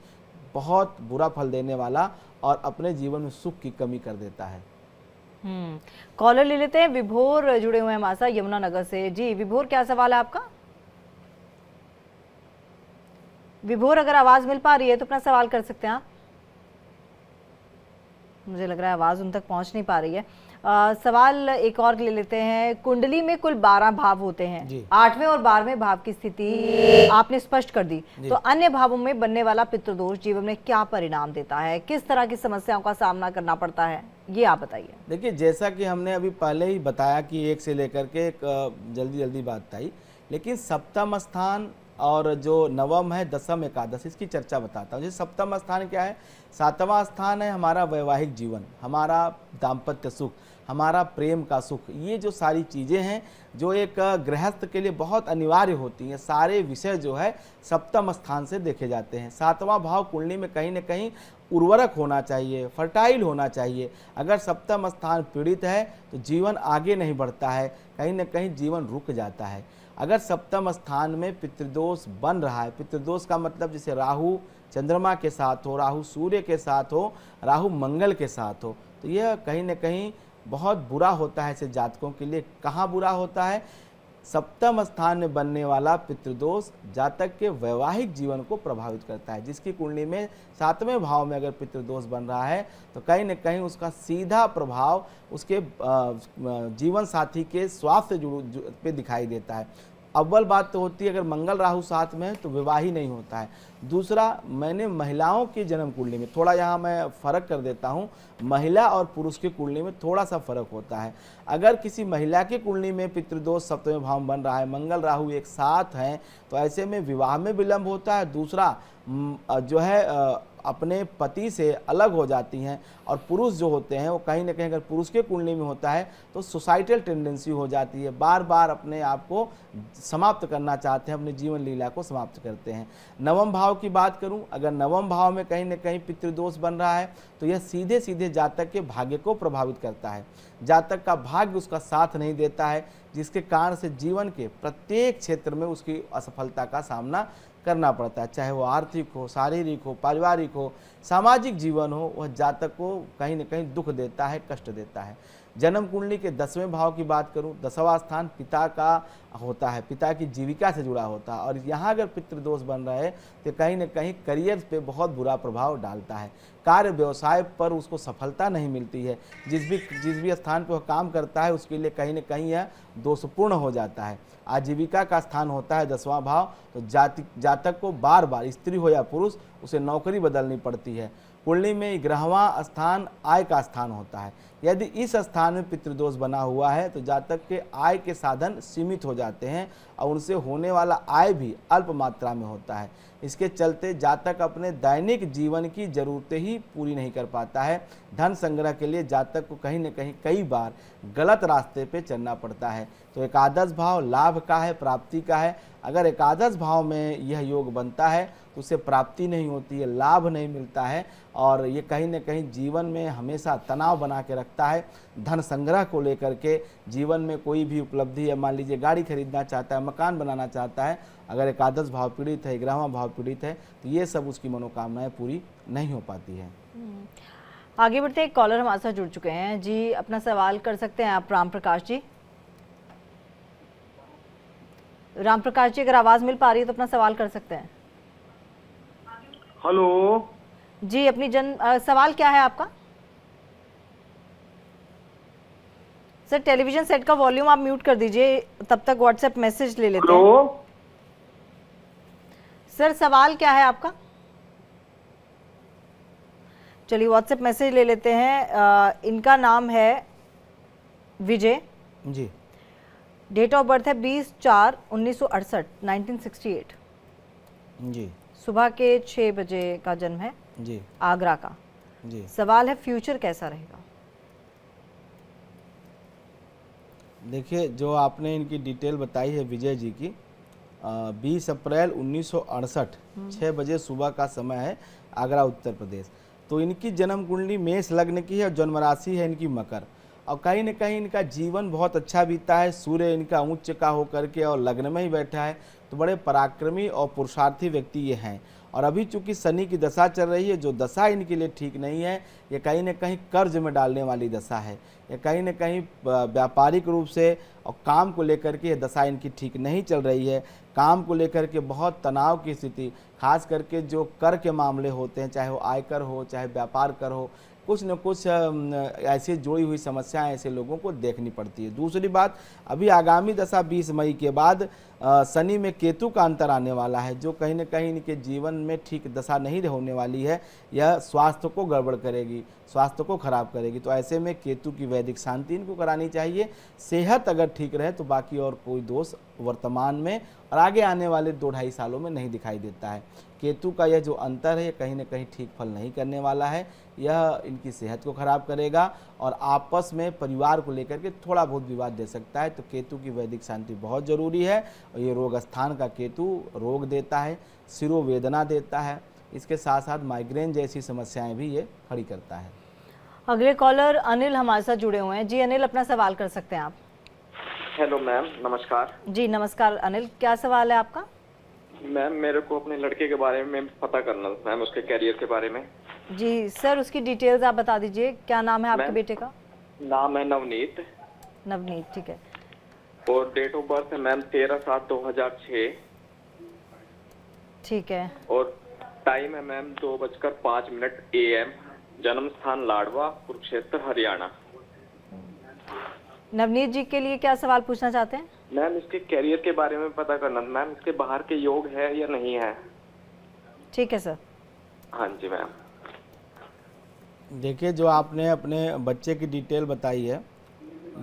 बहुत बुरा फल देने वाला और अपने जीवन में सुख की कमी कर देता है। कॉलर ले लेते हैं। विभोर जुड़े हुए हैं हमारे साथ यमुनानगर से। जी विभोर, क्या सवाल है आपका? विभोर, अगर आवाज मिल पा रही है तो अपना सवाल कर सकते हैं आप। मुझे लग रहा है आवाज उन तक पहुंच नहीं पा रही है। सवाल एक और ले लेते हैं। कुंडली में कुल 12 भाव होते हैं, 8वें और 12वें भाव की स्थिति आपने स्पष्ट कर दी, तो अन्य भावों में बनने वाला पितृदोष जीवन में क्या परिणाम देता है, किस तरह की समस्याओं का सामना करना पड़ता है, ये आप बताइए। देखिए, जैसा कि हमने अभी पहले ही बताया कि 1 से लेकर के जल्दी जल्दी बात आई, लेकिन सप्तम स्थान और जो नवम है, दसम, एकादश, इसकी चर्चा बताता हूँ। जैसे सप्तम स्थान क्या है? 7वां स्थान है हमारा वैवाहिक जीवन, हमारा दाम्पत्य सुख, हमारा प्रेम का सुख। ये जो सारी चीज़ें हैं जो एक गृहस्थ के लिए बहुत अनिवार्य होती हैं, सारे विषय जो है सप्तम स्थान से देखे जाते हैं। 7वां भाव कुंडली में कहीं न कहीं उर्वरक होना चाहिए, फर्टाइल होना चाहिए। अगर सप्तम स्थान पीड़ित है तो जीवन आगे नहीं बढ़ता है, कहीं न कहीं जीवन रुक जाता है। अगर सप्तम स्थान में पितृदोष बन रहा है, पितृदोष का मतलब जैसे राहु चंद्रमा के साथ हो, राहु सूर्य के साथ हो, राहु मंगल के साथ हो, तो यह कहीं न कहीं बहुत बुरा होता है ऐसे जातकों के लिए। कहाँ बुरा होता है? सप्तम स्थान में बनने वाला पितृदोष जातक के वैवाहिक जीवन को प्रभावित करता है। जिसकी कुंडली में 7वें भाव में अगर पितृदोष बन रहा है तो कहीं न कहीं उसका सीधा प्रभाव उसके जीवन साथी के स्वास्थ्य पे दिखाई देता है। अव्वल बात तो होती है अगर मंगल राहु साथ में है तो विवाह ही नहीं होता है। दूसरा, मैंने महिलाओं की जन्म कुंडली में थोड़ा यहाँ मैं फ़र्क कर देता हूँ, महिला और पुरुष की कुंडली में थोड़ा सा फर्क होता है। अगर किसी महिला की कुंडली में पितृदोष 7वें भाव में बन रहा है, मंगल राहु एक साथ हैं, तो ऐसे में विवाह में विलंब होता है। दूसरा जो है अपने पति से अलग हो जाती हैं और पुरुष जो होते हैं वो कहीं ना कहीं अगर पुरुष के कुंडली में होता है तो सोसाइटल टेंडेंसी हो जाती है, बार बार अपने आप को समाप्त करना चाहते हैं, अपने जीवन लीला को समाप्त करते हैं। नवम भाव की बात करूं, अगर नवम भाव में कहीं ना कहीं पितृदोष बन रहा है तो यह सीधे सीधे जातक के भाग्य को प्रभावित करता है। जातक का भाग्य उसका साथ नहीं देता है, जिसके कारण से जीवन के प्रत्येक क्षेत्र में उसकी असफलता का सामना करना पड़ता है, चाहे वो आर्थिक हो, शारीरिक हो, पारिवारिक हो, सामाजिक जीवन हो, वह जातक को कहीं न कहीं दुख देता है, कष्ट देता है। जन्म कुंडली के 10वें भाव की बात करूं, 10वां स्थान पिता का होता है, पिता की जीविका से जुड़ा होता है और यहाँ अगर पितृदोष बन रहा है तो कहीं न कहीं करियर पे बहुत बुरा प्रभाव डालता है। कार्य व्यवसाय पर उसको सफलता नहीं मिलती है, जिस भी स्थान पर वह काम करता है उसके लिए कहीं न कहीं यह दोषपूर्ण हो जाता है। आजीविका का स्थान होता है 10वां भाव, तो जातक को बार बार, स्त्री हो या पुरुष, उसे नौकरी बदलनी पड़ती है। कुंडली में 11वां स्थान आय का स्थान होता है। यदि इस स्थान में पितृदोष बना हुआ है तो जातक के आय के साधन सीमित हो जाते हैं और उनसे होने वाला आय भी अल्प मात्रा में होता है। इसके चलते जातक अपने दैनिक जीवन की ज़रूरतें ही पूरी नहीं कर पाता है। धन संग्रह के लिए जातक को कहीं न कहीं कई बार गलत रास्ते पे चलना पड़ता है। तो एकादश भाव लाभ का है, प्राप्ति का है। अगर एकादश भाव में यह योग बनता है तो उसे प्राप्ति नहीं होती है, लाभ नहीं मिलता है और ये कहीं न कहीं जीवन में हमेशा तनाव बना के रखता है। धन संग्रह को लेकर के जीवन में कोई भी उपलब्धि है, मान लीजिए गाड़ी खरीदना चाहता है, मकान बनाना चाहता है, अगर एकादश भाव पीड़ित है, 11वां भाव पीड़ित है तो ये सब उसकी मनोकामनाएं पूरी नहीं हो पाती है। आगे बढ़ते हैं, एक कॉलर हमारे साथ जुड़ चुके हैं जी, अपना सवाल कर सकते हैं आप। राम प्रकाश जी, राम प्रकाश जी अगर आवाज मिल पा रही है तो अपना सवाल कर सकते हैं। हेलो जी, अपनी सवाल क्या है आपका? सर टेलीविजन सेट का वॉल्यूम आप म्यूट कर दीजिए, तब तक व्हाट्सएप मैसेज ले लेते हैं। सर सवाल क्या है आपका? चलिए व्हाट्सएप मैसेज ले लेते हैं। इनका नाम है Vijay ji. Date of birth है 20/4/1968, 1968। जी सुबह के 6 बजे का जन्म है जी आगरा का। जी। सवाल है फ्यूचर कैसा रहेगा? देखिए, जो आपने इनकी डिटेल बताई है विजय जी की, 20 अप्रैल 1968 6 बजे सुबह का समय है, आगरा उत्तर प्रदेश। तो इनकी जन्म कुंडली मेष लग्न की है और जन्म राशि है इनकी मकर। और कहीं न कहीं इनका जीवन बहुत अच्छा बीता है। सूर्य इनका उच्च का होकर के और लग्न में ही बैठा है, तो बड़े पराक्रमी और पुरुषार्थी व्यक्ति ये हैं। और अभी चूंकि शनि की दशा चल रही है, जो दशा इनके लिए ठीक नहीं है, ये कहीं न कहीं कर्ज में डालने वाली दशा है। ये कहीं न कहीं व्यापारिक रूप से और काम को लेकर के ये दशा इनकी ठीक नहीं चल रही है। काम को लेकर के बहुत तनाव की स्थिति, खास करके जो कर के मामले होते हैं, चाहे वो आयकर हो चाहे व्यापार कर हो, कुछ न कुछ ऐसे जुड़ी हुई समस्याएं ऐसे लोगों को देखनी पड़ती है। दूसरी बात, अभी आगामी दशा 20 मई के बाद शनि में केतु का अंतर आने वाला है, जो कहीं न कहीं इनके जीवन में ठीक दशा नहीं होने वाली है। यह स्वास्थ्य को गड़बड़ करेगी, स्वास्थ्य को खराब करेगी। तो ऐसे में केतु की वैदिक शांति इनको करानी चाहिए। सेहत अगर ठीक रहे तो बाकी और कोई दोष वर्तमान में और आगे आने वाले 2-2.5 सालों में नहीं दिखाई देता है। केतु का यह जो अंतर है कहीं न कहीं ठीक फल नहीं करने वाला है। यह इनकी सेहत को खराब करेगा और आपस में परिवार को लेकर के थोड़ा बहुत विवाद दे सकता है। तो केतु की वैदिक शांति बहुत ज़रूरी है। और ये रोग स्थान का केतु रोग देता है, सिरोवेदना देता है, इसके साथ साथ माइग्रेन जैसी समस्याएं भी ये खड़ी करता है। अगले कॉलर अनिल हमारे साथ जुड़े हुए हैं जी। अनिल अपना सवाल कर सकते हैं आप। हेलो मैम, नमस्कार। जी नमस्कार अनिल, क्या सवाल है आपका? मैम मेरे को अपने लड़के के बारे में पता करना था मैम, उसके कैरियर के बारे में। जी सर, उसकी डिटेल्स आप बता दीजिए। क्या नाम है आपके बेटे का? नाम है नवनीत। नवनीत, ठीक है। और डेट ऑफ बर्थ है मैम 13/7/2006। ठीक है। और टाइम है मैम 2:05 AM। जन्म स्थान लाडवा, कुरुक्षेत्र, हरियाणा। नवनीत जी के लिए क्या सवाल पूछना चाहते हैं? मैम इसके कैरियर के बारे में पता करना था मैम, इसके बाहर के योग है या नहीं है। ठीक है सर। हाँ जी मैम। देखिए, जो आपने अपने बच्चे की डिटेल बताई है,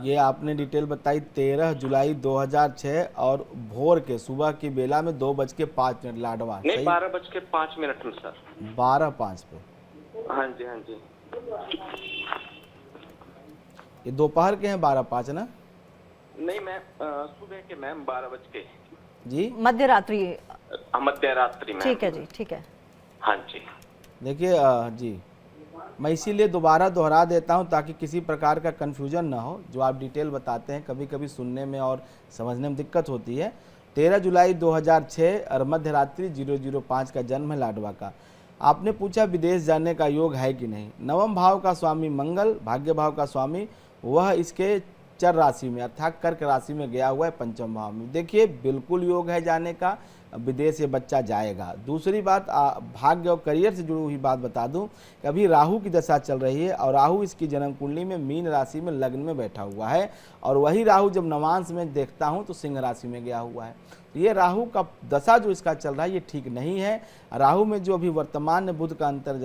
ये आपने डिटेल बताई 13 जुलाई 2006 और भोर के सुबह की बेला में 2:05 लाडवा। नहीं, 12:05 में सर। 12:05 पे। हाँ जी हाँ जी। ये दोपहर के हैं 12:05 ना? नहीं मैम, सुबह के मैम 12 बजे जी, मध्य रात्रि। मध्य रात्रि में। ठीक है जी, ठीक है। हाँ जी। देखिए जी, मैं इसीलिए दोबारा दोहरा देता हूं ताकि किसी प्रकार का कन्फ्यूजन ना हो। जो आप डिटेल बताते हैं कभी कभी सुनने में और समझने में दिक्कत होती है। 13 जुलाई 2006 और मध्य रात्रि 0:05 का जन्म है लाडवा का। आपने पूछा विदेश जाने का योग है कि नहीं। नवम भाव का स्वामी मंगल, भाग्य भाव का स्वामी, वह इसके चर राशि में अर्थात कर्क राशि में गया हुआ है पंचम भाव में। देखिए, बिल्कुल योग है जाने का, विदेश ये बच्चा जाएगा। दूसरी बात, भाग्य और करियर से जुड़ी हुई बात बता दूं कि अभी राहु की दशा चल रही है और राहु इसकी जन्म कुंडली में मीन राशि में लग्न में बैठा हुआ है। और वही राहु जब नवांश में देखता हूं तो सिंह राशि में गया हुआ है। ये राहु का दशा जो इसका चल रहा है ये ठीक नहीं है। राहु में जो अभी वर्तमान में बुध का अंतर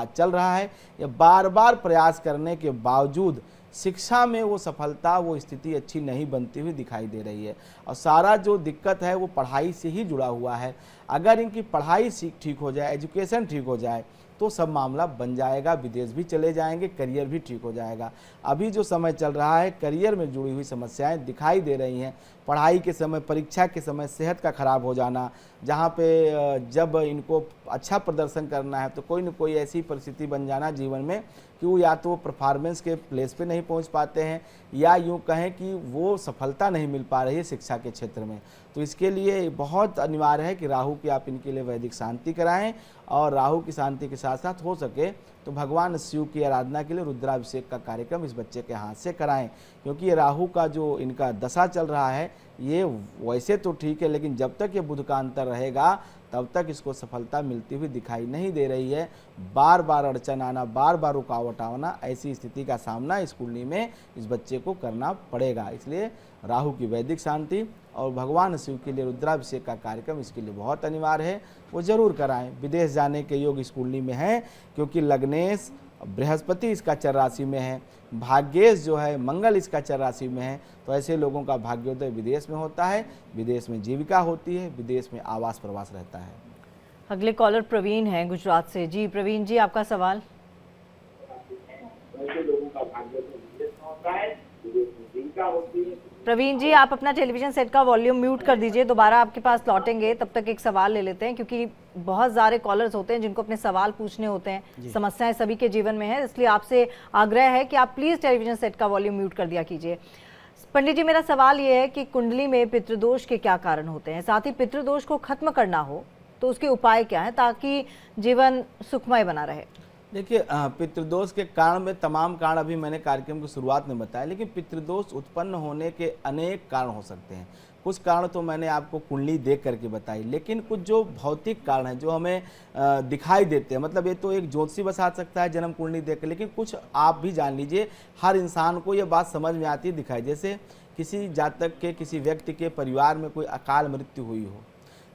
चल रहा है, ये बार बार प्रयास करने के बावजूद शिक्षा में वो सफलता, वो स्थिति अच्छी नहीं बनती हुई दिखाई दे रही है। और सारा जो दिक्कत है वो पढ़ाई से ही जुड़ा हुआ है। अगर इनकी पढ़ाई ठीक हो जाए, एजुकेशन ठीक हो जाए तो सब मामला बन जाएगा, विदेश भी चले जाएंगे, करियर भी ठीक हो जाएगा। अभी जो समय चल रहा है करियर में जुड़ी हुई समस्याएं दिखाई दे रही हैं। पढ़ाई के समय, परीक्षा के समय सेहत का खराब हो जाना, जहां पे जब इनको अच्छा प्रदर्शन करना है तो कोई न कोई ऐसी परिस्थिति बन जाना जीवन में कि वो या तो वो परफॉर्मेंस के प्लेस पे नहीं पहुंच पाते हैं, या यूं कहें कि वो सफलता नहीं मिल पा रही है शिक्षा के क्षेत्र में। तो इसके लिए बहुत अनिवार्य है कि राहु की आप इनके लिए वैदिक शांति कराएं, और राहु की शांति के साथ साथ हो सके तो भगवान शिव की आराधना के लिए रुद्राभिषेक का कार्यक्रम इस बच्चे के हाथ से कराएं, क्योंकि ये राहु का जो इनका दशा चल रहा है ये वैसे तो ठीक है, लेकिन जब तक ये बुध का अंतर रहेगा तब तक इसको सफलता मिलती हुई दिखाई नहीं दे रही है। बार बार अड़चन आना, बार बार रुकावट आना, ऐसी स्थिति का सामना इस कुंडली में इस बच्चे को करना पड़ेगा। इसलिए राहु की वैदिक शांति और भगवान शिव के लिए रुद्राभिषेक का कार्यक्रम इसके लिए बहुत अनिवार्य है, वो जरूर कराएं। विदेश जाने के योग इस कुंडली में है, क्योंकि लग्नेश बृहस्पति इसका चर राशि में है, भाग्येश जो है मंगल इसका चर राशि में है, तो ऐसे लोगों का भाग्योदय विदेश में होता है, विदेश में जीविका होती है, विदेश में आवास प्रवास रहता है। अगले कॉलर प्रवीण हैं गुजरात से। जी प्रवीण जी, आपका सवाल। प्रवीण जी, आप अपना टेलीविजन सेट का वॉल्यूम म्यूट कर दीजिए, दोबारा आपके पास लौटेंगे, तब तक एक सवाल ले लेते हैं, क्योंकि बहुत सारे कॉलर्स होते हैं जिनको अपने सवाल पूछने होते हैं, समस्याएं सभी के जीवन में है, इसलिए आपसे आग्रह है कि आप प्लीज टेलीविजन सेट का वॉल्यूम म्यूट कर दिया कीजिए। पंडित जी, मेरा सवाल ये है कि कुंडली में पितृदोष के क्या कारण होते हैं, साथ ही पितृदोष को खत्म करना हो तो उसके उपाय क्या है ताकि जीवन सुखमय बना रहे। देखिए, पितृदोष के कारण में तमाम कारण अभी मैंने कार्यक्रम की शुरुआत में बताया, लेकिन पितृदोष उत्पन्न होने के अनेक कारण हो सकते हैं। कुछ कारण तो मैंने आपको कुंडली देख करके बताई, लेकिन कुछ जो भौतिक कारण हैं जो हमें दिखाई देते हैं, मतलब ये तो एक ज्योतिषी बता सकता है जन्म कुंडली देख कर, लेकिन कुछ आप भी जान लीजिए, हर इंसान को ये बात समझ में आती है, दिखाई। जैसे किसी जातक के, किसी व्यक्ति के परिवार में कोई अकाल मृत्यु हुई हो,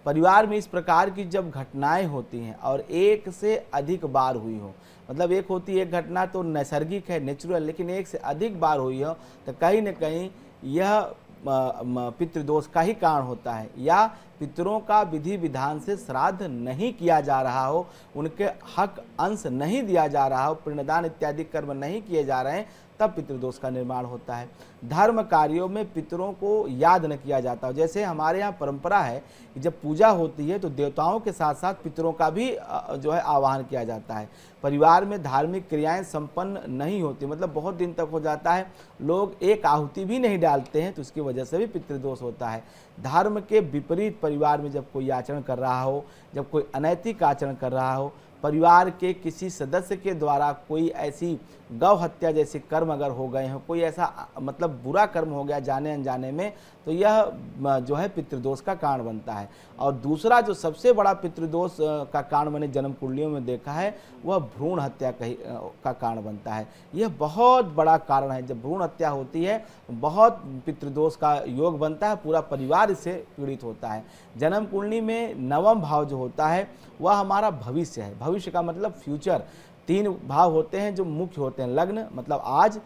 परिवार में इस प्रकार की जब घटनाएं होती हैं और एक से अधिक बार हुई हो, मतलब एक होती है एक घटना तो नैसर्गिक है, नेचुरल, लेकिन एक से अधिक बार हुई हो, तो कहीं न कहीं यह पितृदोष का ही कारण होता है, या पितरों का विधि विधान से श्राद्ध नहीं किया जा रहा हो, उनके हक अंश नहीं दिया जा रहा हो, पिंडदान इत्यादि कर्म नहीं किए जा रहे हैं, तब पितृदोष का निर्माण होता है। धर्म कार्यों में पितरों को याद न किया जाता हो, जैसे हमारे यहाँ परंपरा है कि जब पूजा होती है तो देवताओं के साथ साथ पितरों का भी जो है आवाहन किया जाता है। परिवार में धार्मिक क्रियाएं संपन्न नहीं होती, मतलब बहुत दिन तक हो जाता है, लोग एक आहुति भी नहीं डालते हैं, तो इसकी वजह से भी पितृदोष होता है। धर्म के विपरीत परिवार में जब कोई आचरण कर रहा हो, जब कोई अनैतिक आचरण कर रहा हो, परिवार के किसी सदस्य के द्वारा कोई ऐसी गौ हत्या जैसे कर्म अगर हो गए हो, कोई ऐसा मतलब बुरा कर्म हो गया जाने अनजाने में, तो यह जो है पितृदोष का कारण बनता है। और दूसरा जो सबसे बड़ा पितृदोष का कारण मैंने जन्म कुंडलियों में देखा है, वह भ्रूण हत्या का कारण बनता है। यह बहुत बड़ा कारण है, जब भ्रूण हत्या होती है बहुत पितृदोष का योग बनता है, पूरा परिवार इससे पीड़ित होता है। जन्म कुंडली में नवम भाव जो होता है वह हमारा भविष्य है। भविष्य का मतलब फ्यूचर। 3 भाव होते हैं जो मुख्य होते हैं, लग्न मतलब आज,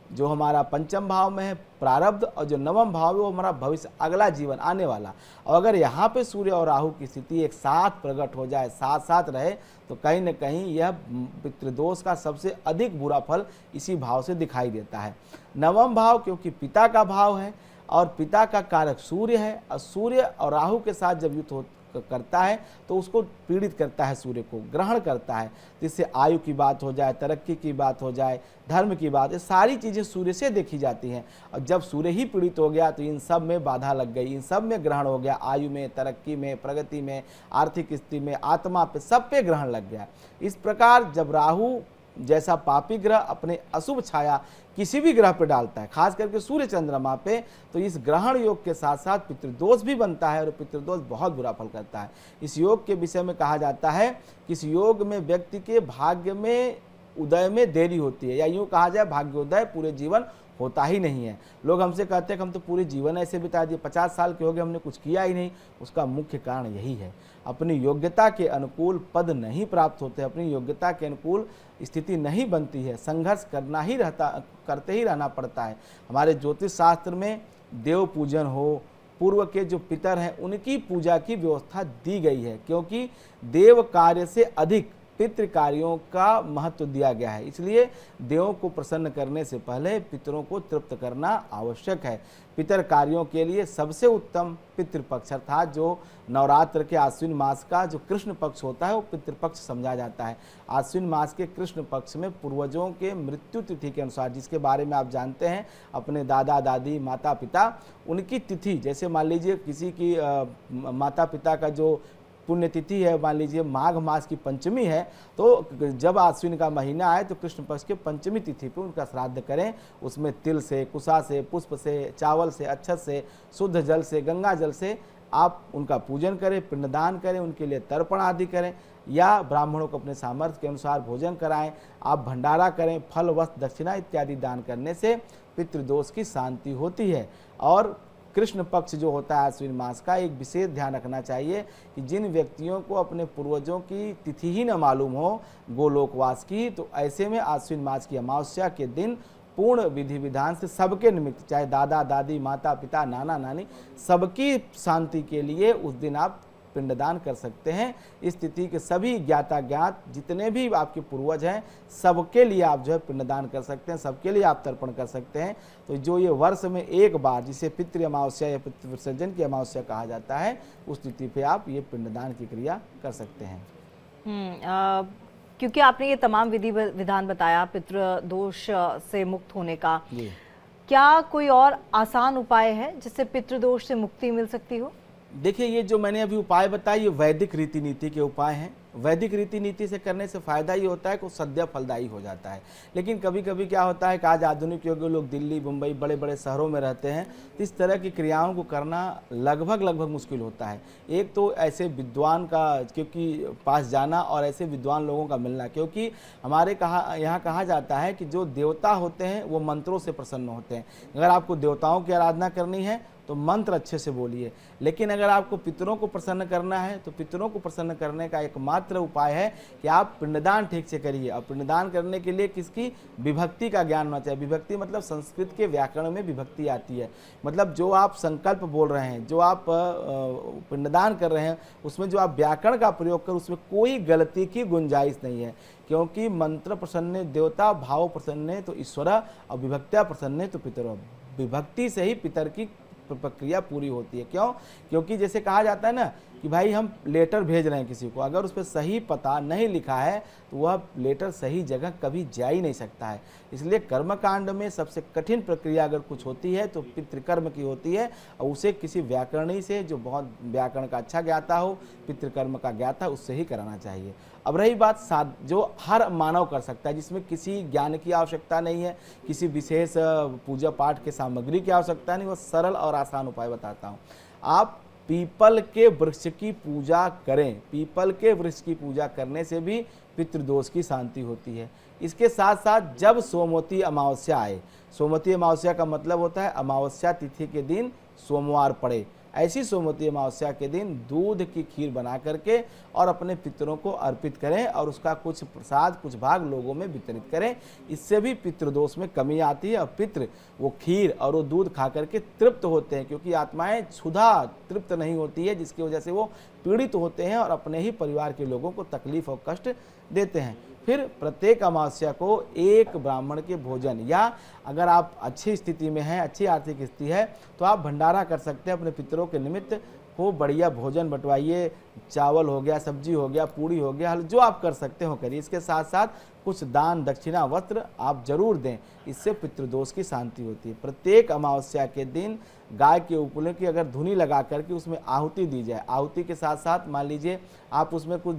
जो हमारा पंचम भाव में है प्रारब्ध, और जो नवम भाव है वो हमारा भविष्य, अगला जीवन आने वाला। और अगर यहाँ पे सूर्य और राहु की स्थिति एक साथ प्रकट हो जाए, साथ साथ रहे, तो कहीं न कहीं यह पितृदोष का सबसे अधिक बुरा फल इसी भाव से दिखाई देता है। नवम भाव क्योंकि पिता का भाव है और पिता का कारक सूर्य है, और सूर्य और राहु के साथ जब युद्ध करता है तो उसको पीड़ित करता है, सूर्य को ग्रहण करता है, जिससे आयु की बात हो जाए, तरक्की की बात हो जाए, धर्म की बात, ये सारी चीज़ें सूर्य से देखी जाती हैं। और जब सूर्य ही पीड़ित हो गया तो इन सब में बाधा लग गई, इन सब में ग्रहण हो गया, आयु में, तरक्की में, प्रगति में, आर्थिक स्थिति में, आत्मा पे, सब पे ग्रहण लग गया। इस प्रकार जब राहु जैसा पापी ग्रह अपने अशुभ छाया किसी भी ग्रह पे डालता है, खास करके सूर्य चंद्रमा पे, तो इस ग्रहण योग के साथ साथ पितृदोष भी बनता है, और पितृदोष बहुत बुरा फल करता है। इस योग के विषय में कहा जाता है कि इस योग में व्यक्ति के भाग्य में उदय में देरी होती है, या यूँ कहा जाए भाग्योदय पूरे जीवन होता ही नहीं है। लोग हमसे कहते हैं कि हम तो पूरे जीवन ऐसे बिता दिए, 50 साल के हो गए, हमने कुछ किया ही नहीं। उसका मुख्य कारण यही है, अपनी योग्यता के अनुकूल पद नहीं प्राप्त होते, अपनी योग्यता के अनुकूल स्थिति नहीं बनती है, संघर्ष करते ही रहना पड़ता है। हमारे ज्योतिष शास्त्र में देव पूजन हो, पूर्व के जो पितर हैं उनकी पूजा की व्यवस्था दी गई है, क्योंकि देव कार्य से अधिक पितृ कार्यों का महत्व दिया गया है। इसलिए देवों को प्रसन्न करने से पहले पितरों को तृप्त करना आवश्यक है। पितर कार्यों के लिए सबसे उत्तम पितृपक्ष अर्थात जो नवरात्र के आश्विन मास का जो कृष्ण पक्ष होता है वो पितृपक्ष समझा जाता है। आश्विन मास के कृष्ण पक्ष में पूर्वजों के मृत्यु तिथि के अनुसार, जिसके बारे में आप जानते हैं अपने दादा दादी माता पिता, उनकी तिथि, जैसे मान लीजिए किसी की माता पिता का जो पुण्यतिथि है, मान लीजिए माघ मास की पंचमी है, तो जब आश्विन का महीना आए तो कृष्ण पक्ष के पंचमी तिथि पे उनका श्राद्ध करें। उसमें तिल से, कुशा से, पुष्प से, चावल से, अक्षत से, शुद्ध जल से, गंगा जल से आप उनका पूजन करें, पिंडदान करें, उनके लिए तर्पण आदि करें, या ब्राह्मणों को अपने सामर्थ्य के अनुसार भोजन कराएं। आप भंडारा करें, फल वस्त्र दक्षिणा इत्यादि दान करने से पितृदोष की शांति होती है। और कृष्ण पक्ष जो होता है आश्विन मास का, एक विशेष ध्यान रखना चाहिए कि जिन व्यक्तियों को अपने पूर्वजों की तिथि ही न मालूम हो गोलोकवास की, तो ऐसे में आश्विन मास की अमावस्या के दिन पूर्ण विधि विधान से सबके निमित्त, चाहे दादा दादी माता पिता नाना नानी, सबकी शांति के लिए उस दिन आप पिंडदान कर सकते हैं। इस तिथि के सभी ज्ञाता ज्ञात जितने भी आपके पूर्वज हैं सबके लिए आप जो है पिंडदान कर सकते हैं, सबके लिए आप तर्पण कर सकते हैं। तो जो ये वर्ष में एक बार, जिसे पितृ अमावस्या या पितृ विसर्जन की अमावस्या कहा जाता है, उस तिथि पे आप ये पिंडदान की क्रिया कर सकते हैं। क्योंकि आपने ये तमाम विधि विधान बताया पितृ दोष से मुक्त होने का, क्या कोई और आसान उपाय है जिससे पितृदोष से मुक्ति मिल सकती हो? देखिए, ये जो मैंने अभी उपाय बताए ये वैदिक रीति नीति के उपाय हैं। वैदिक रीति नीति से करने से फ़ायदा ये होता है कि सद्य फलदायी हो जाता है। लेकिन कभी कभी क्या होता है कि आज आधुनिक युग के लोग दिल्ली मुंबई बड़े बड़े शहरों में रहते हैं, तो इस तरह की क्रियाओं को करना लगभग मुश्किल होता है। एक तो ऐसे विद्वान का क्योंकि पास जाना और ऐसे विद्वान लोगों का मिलना, क्योंकि हमारे यहाँ कहा जाता है कि जो देवता होते हैं वो मंत्रों से प्रसन्न होते हैं। अगर आपको देवताओं की आराधना करनी है तो मंत्र अच्छे से बोलिए, लेकिन अगर आपको पितरों को प्रसन्न करना है तो पितरों को प्रसन्न करने का एकमात्र उपाय है कि आप पिंडदान ठीक से करिए। और पिंडदान करने के लिए किसकी विभक्ति का ज्ञान होना चाहिए। विभक्ति मतलब संस्कृत के व्याकरण में विभक्ति आती है, मतलब जो आप संकल्प बोल रहे हैं, जो आप पिंडदान कर रहे हैं, उसमें जो आप व्याकरण का प्रयोग कर उसमें कोई गलती की गुंजाइश नहीं है। क्योंकि मंत्र प्रसन्ने देवता, भाव प्रसन्ने तो ईश्वर, और विभक्त्या प्रसन्ने तो पितरो। विभक्ति से ही पितर की प्रक्रिया पूरी होती है। क्यों? क्योंकि जैसे कहा जाता है ना कि भाई हम लेटर भेज रहे हैं किसी को, अगर उस पर सही पता नहीं लिखा है तो वह लेटर सही जगह कभी जा ही नहीं सकता है। इसलिए कर्मकांड में सबसे कठिन प्रक्रिया अगर कुछ होती है तो पितृकर्म की होती है, और उसे किसी व्याकरणी से जो बहुत व्याकरण का अच्छा ज्ञाता हो, पितृकर्म का ज्ञाता, उससे ही कराना चाहिए। अब रही बात जो हर मानव कर सकता है, जिसमें किसी ज्ञान की आवश्यकता नहीं है, किसी विशेष पूजा पाठ के सामग्री की आवश्यकता नहीं, वो सरल और आसान उपाय बताता हूँ। आप पीपल के वृक्ष की पूजा करें। पीपल के वृक्ष की पूजा करने से भी पितृदोष की शांति होती है। इसके साथ साथ जब सोमवती अमावस्या आए, सोमवती अमावस्या का मतलब होता है अमावस्या तिथि के दिन सोमवार पड़े, ऐसी सोमवती अमावस्या के दिन दूध की खीर बना करके और अपने पितरों को अर्पित करें और उसका कुछ प्रसाद कुछ भाग लोगों में वितरित करें। इससे भी पितृदोष में कमी आती है और पितृ वो खीर और वो दूध खा करके तृप्त होते हैं, क्योंकि आत्माएं क्षुधा तृप्त नहीं होती है, जिसकी वजह से वो पीड़ित होते हैं और अपने ही परिवार के लोगों को तकलीफ और कष्ट देते हैं। फिर प्रत्येक अमावस्या को एक ब्राह्मण के भोजन, या अगर आप अच्छी स्थिति में हैं, अच्छी आर्थिक स्थिति है, तो आप भंडारा कर सकते हैं अपने पितरों के निमित्त। हो बढ़िया भोजन बंटवाइए, चावल हो गया, सब्जी हो गया, पूड़ी हो गया, जो आप कर सकते हो करिए। इसके साथ साथ कुछ दान दक्षिणा वस्त्र आप जरूर दें, इससे पितृदोष की शांति होती है। प्रत्येक अमावस्या के दिन गाय के उपलों की अगर धुनी लगा करके उसमें आहुति दी जाए, आहुति के साथ साथ मान लीजिए आप उसमें कुछ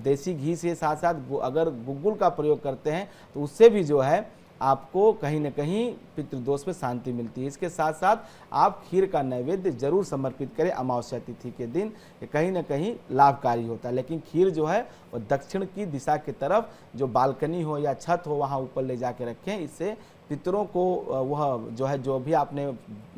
देसी घी से साथ साथ अगर गुग्गुल का प्रयोग करते हैं तो उससे भी जो है आपको कहीं न कहीं पितृदोष में शांति मिलती है। इसके साथ साथ आप खीर का नैवेद्य जरूर समर्पित करें अमावस्या तिथि के दिन, कहीं न कहीं लाभकारी होता है। लेकिन खीर जो है वो दक्षिण की दिशा की तरफ जो बालकनी हो या छत हो वहाँ ऊपर ले जाके रखें। इससे पितरों को वह जो है जो भी आपने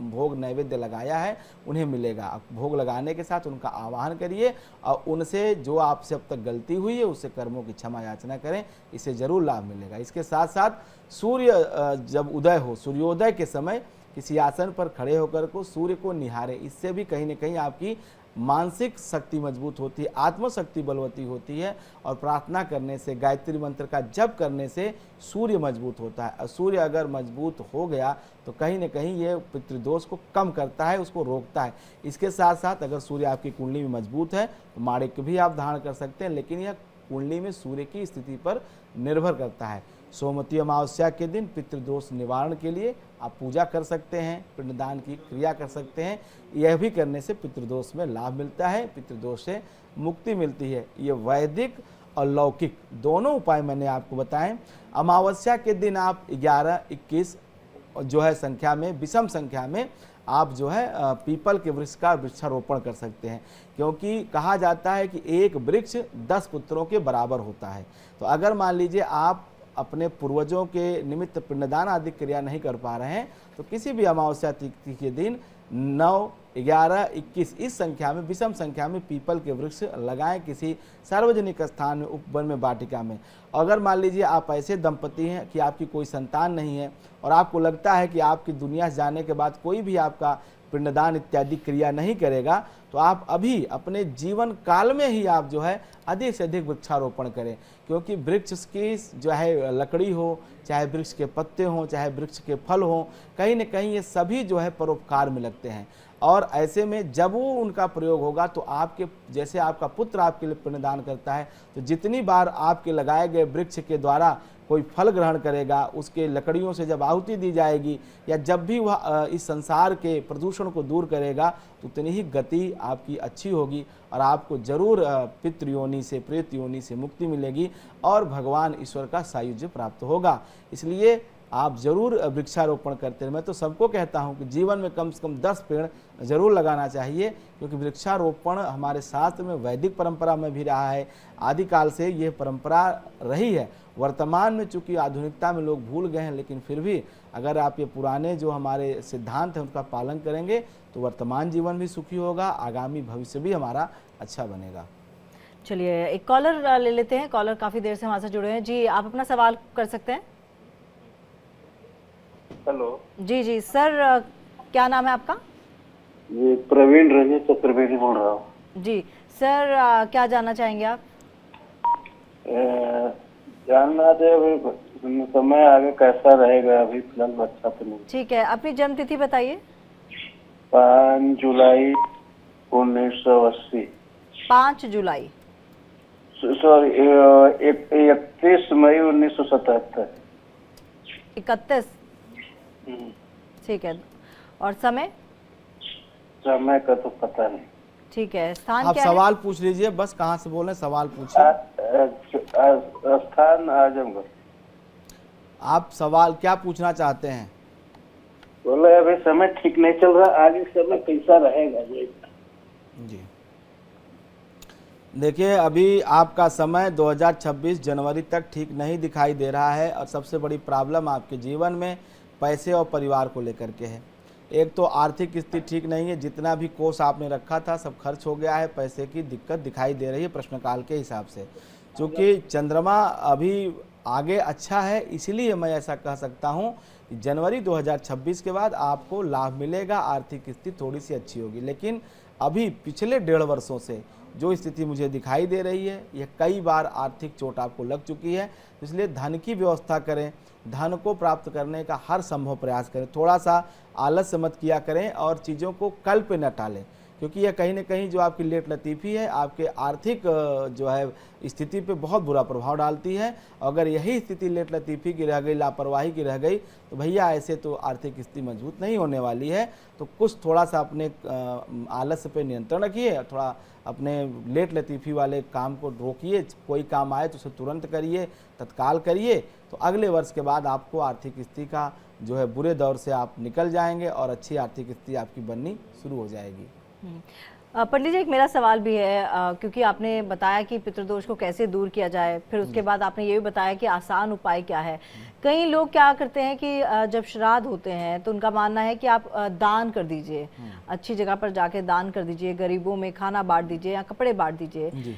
भोग नैवेद्य लगाया है उन्हें मिलेगा। आप भोग लगाने के साथ उनका आवाहन करिए और उनसे जो आपसे अब तक गलती हुई है उससे कर्मों की क्षमा याचना करें, इससे जरूर लाभ मिलेगा। इसके साथ साथ सूर्य जब उदय हो, सूर्योदय के समय किसी आसन पर खड़े होकर को सूर्य को निहारें, इससे भी कहीं न कहीं आपकी मानसिक शक्ति मजबूत होती है, आत्मशक्ति बलवती होती है, और प्रार्थना करने से, गायत्री मंत्र का जप करने से सूर्य मजबूत होता है। और सूर्य अगर मजबूत हो गया तो कहीं न कहीं ये पितृदोष को कम करता है, उसको रोकता है। इसके साथ साथ अगर सूर्य आपकी कुंडली में मजबूत है तो माणिक्य भी आप धारण कर सकते हैं, लेकिन यह कुंडली में सूर्य की स्थिति पर निर्भर करता है। सोमवती अमावस्या के दिन पितृदोष निवारण के लिए आप पूजा कर सकते हैं, पिंडदान की क्रिया कर सकते हैं। यह भी करने से पितृदोष में लाभ मिलता है, पितृदोष से मुक्ति मिलती है। ये वैदिक और लौकिक दोनों उपाय मैंने आपको बताएं। अमावस्या के दिन आप 11, 21 जो है संख्या में, विषम संख्या में आप जो है पीपल के वृक्ष का वृक्षारोपण कर सकते हैं, क्योंकि कहा जाता है कि एक वृक्ष 10 पुत्रों के बराबर होता है। तो अगर मान लीजिए आप अपने पूर्वजों के निमित्त पिंडदान आदि क्रिया नहीं कर पा रहे हैं तो किसी भी अमावस्या तिथि के दिन 9, 11, 21 इस संख्या में, विषम संख्या में पीपल के वृक्ष लगाएं किसी सार्वजनिक स्थान में, उपवन में, वाटिका में। अगर मान लीजिए आप ऐसे दंपति हैं कि आपकी कोई संतान नहीं है और आपको लगता है कि आपकी दुनिया से जाने के बाद कोई भी आपका पिंडदान इत्यादि क्रिया नहीं करेगा, तो आप अभी अपने जीवन काल में ही आप जो है अधिक से अधिक वृक्षारोपण करें, क्योंकि वृक्ष की जो है लकड़ी हो, चाहे वृक्ष के पत्ते हों, चाहे वृक्ष के फल हों, कहीं न कहीं ये सभी जो है परोपकार में लगते हैं। और ऐसे में जब वो उनका प्रयोग होगा तो आपके जैसे आपका पुत्र आपके लिए पिंडदान करता है, तो जितनी बार आपके लगाए गए वृक्ष के द्वारा कोई फल ग्रहण करेगा, उसके लकड़ियों से जब आहुति दी जाएगी, या जब भी वह इस संसार के प्रदूषण को दूर करेगा, तो उतनी ही गति आपकी अच्छी होगी और आपको जरूर पितृयोनि से, प्रेत योनि से मुक्ति मिलेगी और भगवान ईश्वर का सायुज्य प्राप्त होगा। इसलिए आप जरूर वृक्षारोपण करते हैं। मैं तो सबको कहता हूं कि जीवन में कम से कम 10 पेड़ जरूर लगाना चाहिए, क्योंकि वृक्षारोपण हमारे शास्त्र में, वैदिक परंपरा में भी रहा है। आदिकाल से ये परंपरा रही है। वर्तमान में चूंकि आधुनिकता में लोग भूल गए हैं, लेकिन फिर भी अगर आप ये पुराने जो हमारे सिद्धांत हैं उनका पालन करेंगे तो वर्तमान जीवन भी सुखी होगा, आगामी भविष्य भी हमारा अच्छा बनेगा। चलिए एक कॉलर ले लेते हैं। कॉलर काफी देर से हमारे साथ जुड़े हैं। जी, आप अपना सवाल कर सकते हैं। हेलो जी जी सर, क्या नाम है आपका? ये प्रवीण रंजन चतुर्वेदी बोल रहा हूँ। जी सर, क्या जानना चाहेंगे आप? जानना थे अभी समय आगे कैसा रहेगा, अभी फिलहाल अच्छा तो नहीं। ठीक है, अपनी जन्म तिथि बताइए। 5 जुलाई 1980। 5 जुलाई, सॉरी 31 मई 1977। 31, ठीक है। और समय? समय का तो पता नहीं। ठीक है। स्थान आप क्या सवाल पूछ लीजिए, बस कहाँ से बोल रहे हैं सवाल पूछिए। स्थान आजमगढ़। आप सवाल क्या पूछना चाहते हैं? बोले अभी समय ठीक नहीं चल रहा, आगे समय कैसा रहेगा जी देखिए, अभी आपका समय 2026 जनवरी तक ठीक नहीं दिखाई दे रहा है, और सबसे बड़ी प्रॉब्लम आपके जीवन में पैसे और परिवार को लेकर के है। एक तो आर्थिक स्थिति ठीक नहीं है, जितना भी कोष आपने रखा था सब खर्च हो गया है, पैसे की दिक्कत दिखाई दे रही है प्रश्नकाल के हिसाब से। क्योंकि चंद्रमा अभी आगे अच्छा है, इसलिए मैं ऐसा कह सकता हूँ कि जनवरी 2026 के बाद आपको लाभ मिलेगा, आर्थिक स्थिति थोड़ी सी अच्छी होगी। लेकिन अभी पिछले 1.5 वर्षों से जो स्थिति मुझे दिखाई दे रही है, यह कई बार आर्थिक चोट आपको लग चुकी है। इसलिए धन की व्यवस्था करें, धन को प्राप्त करने का हर संभव प्रयास करें, थोड़ा सा आलस्य मत किया करें और चीज़ों को कल पे न टालें, क्योंकि यह कहीं न कहीं जो आपकी लेट लतीफ़ी है आपके आर्थिक जो है स्थिति पे बहुत बुरा प्रभाव डालती है। अगर यही स्थिति लेट लतीफ़ी की रह गई, लापरवाही की रह गई, तो भैया ऐसे तो आर्थिक स्थिति मजबूत नहीं होने वाली है। तो कुछ थोड़ा सा अपने आलस्य पे नियंत्रण रखिए, थोड़ा अपने लेट लतीफ़ी वाले काम को रोकिए। कोई काम आए तो उसे तुरंत करिए, तत्काल करिए, तो अगले वर्ष के बाद आपको आर्थिक स्थिति का जो है बुरे दौर से आप निकल जाएंगे और अच्छी आर्थिक स्थिति आपकी बननी शुरू हो जाएगी। पंडित जी, एक मेरा सवाल भी है, क्योंकि आपने बताया कि पितृदोष को कैसे दूर किया जाए, फिर उसके बाद आपने ये भी बताया कि आसान उपाय क्या है। कई लोग क्या करते हैं कि जब श्राद्ध होते हैं तो उनका मानना है कि आप दान कर दीजिए, अच्छी जगह पर जाके दान कर दीजिए, गरीबों में खाना बांट दीजिए या कपड़े बांट दीजिए।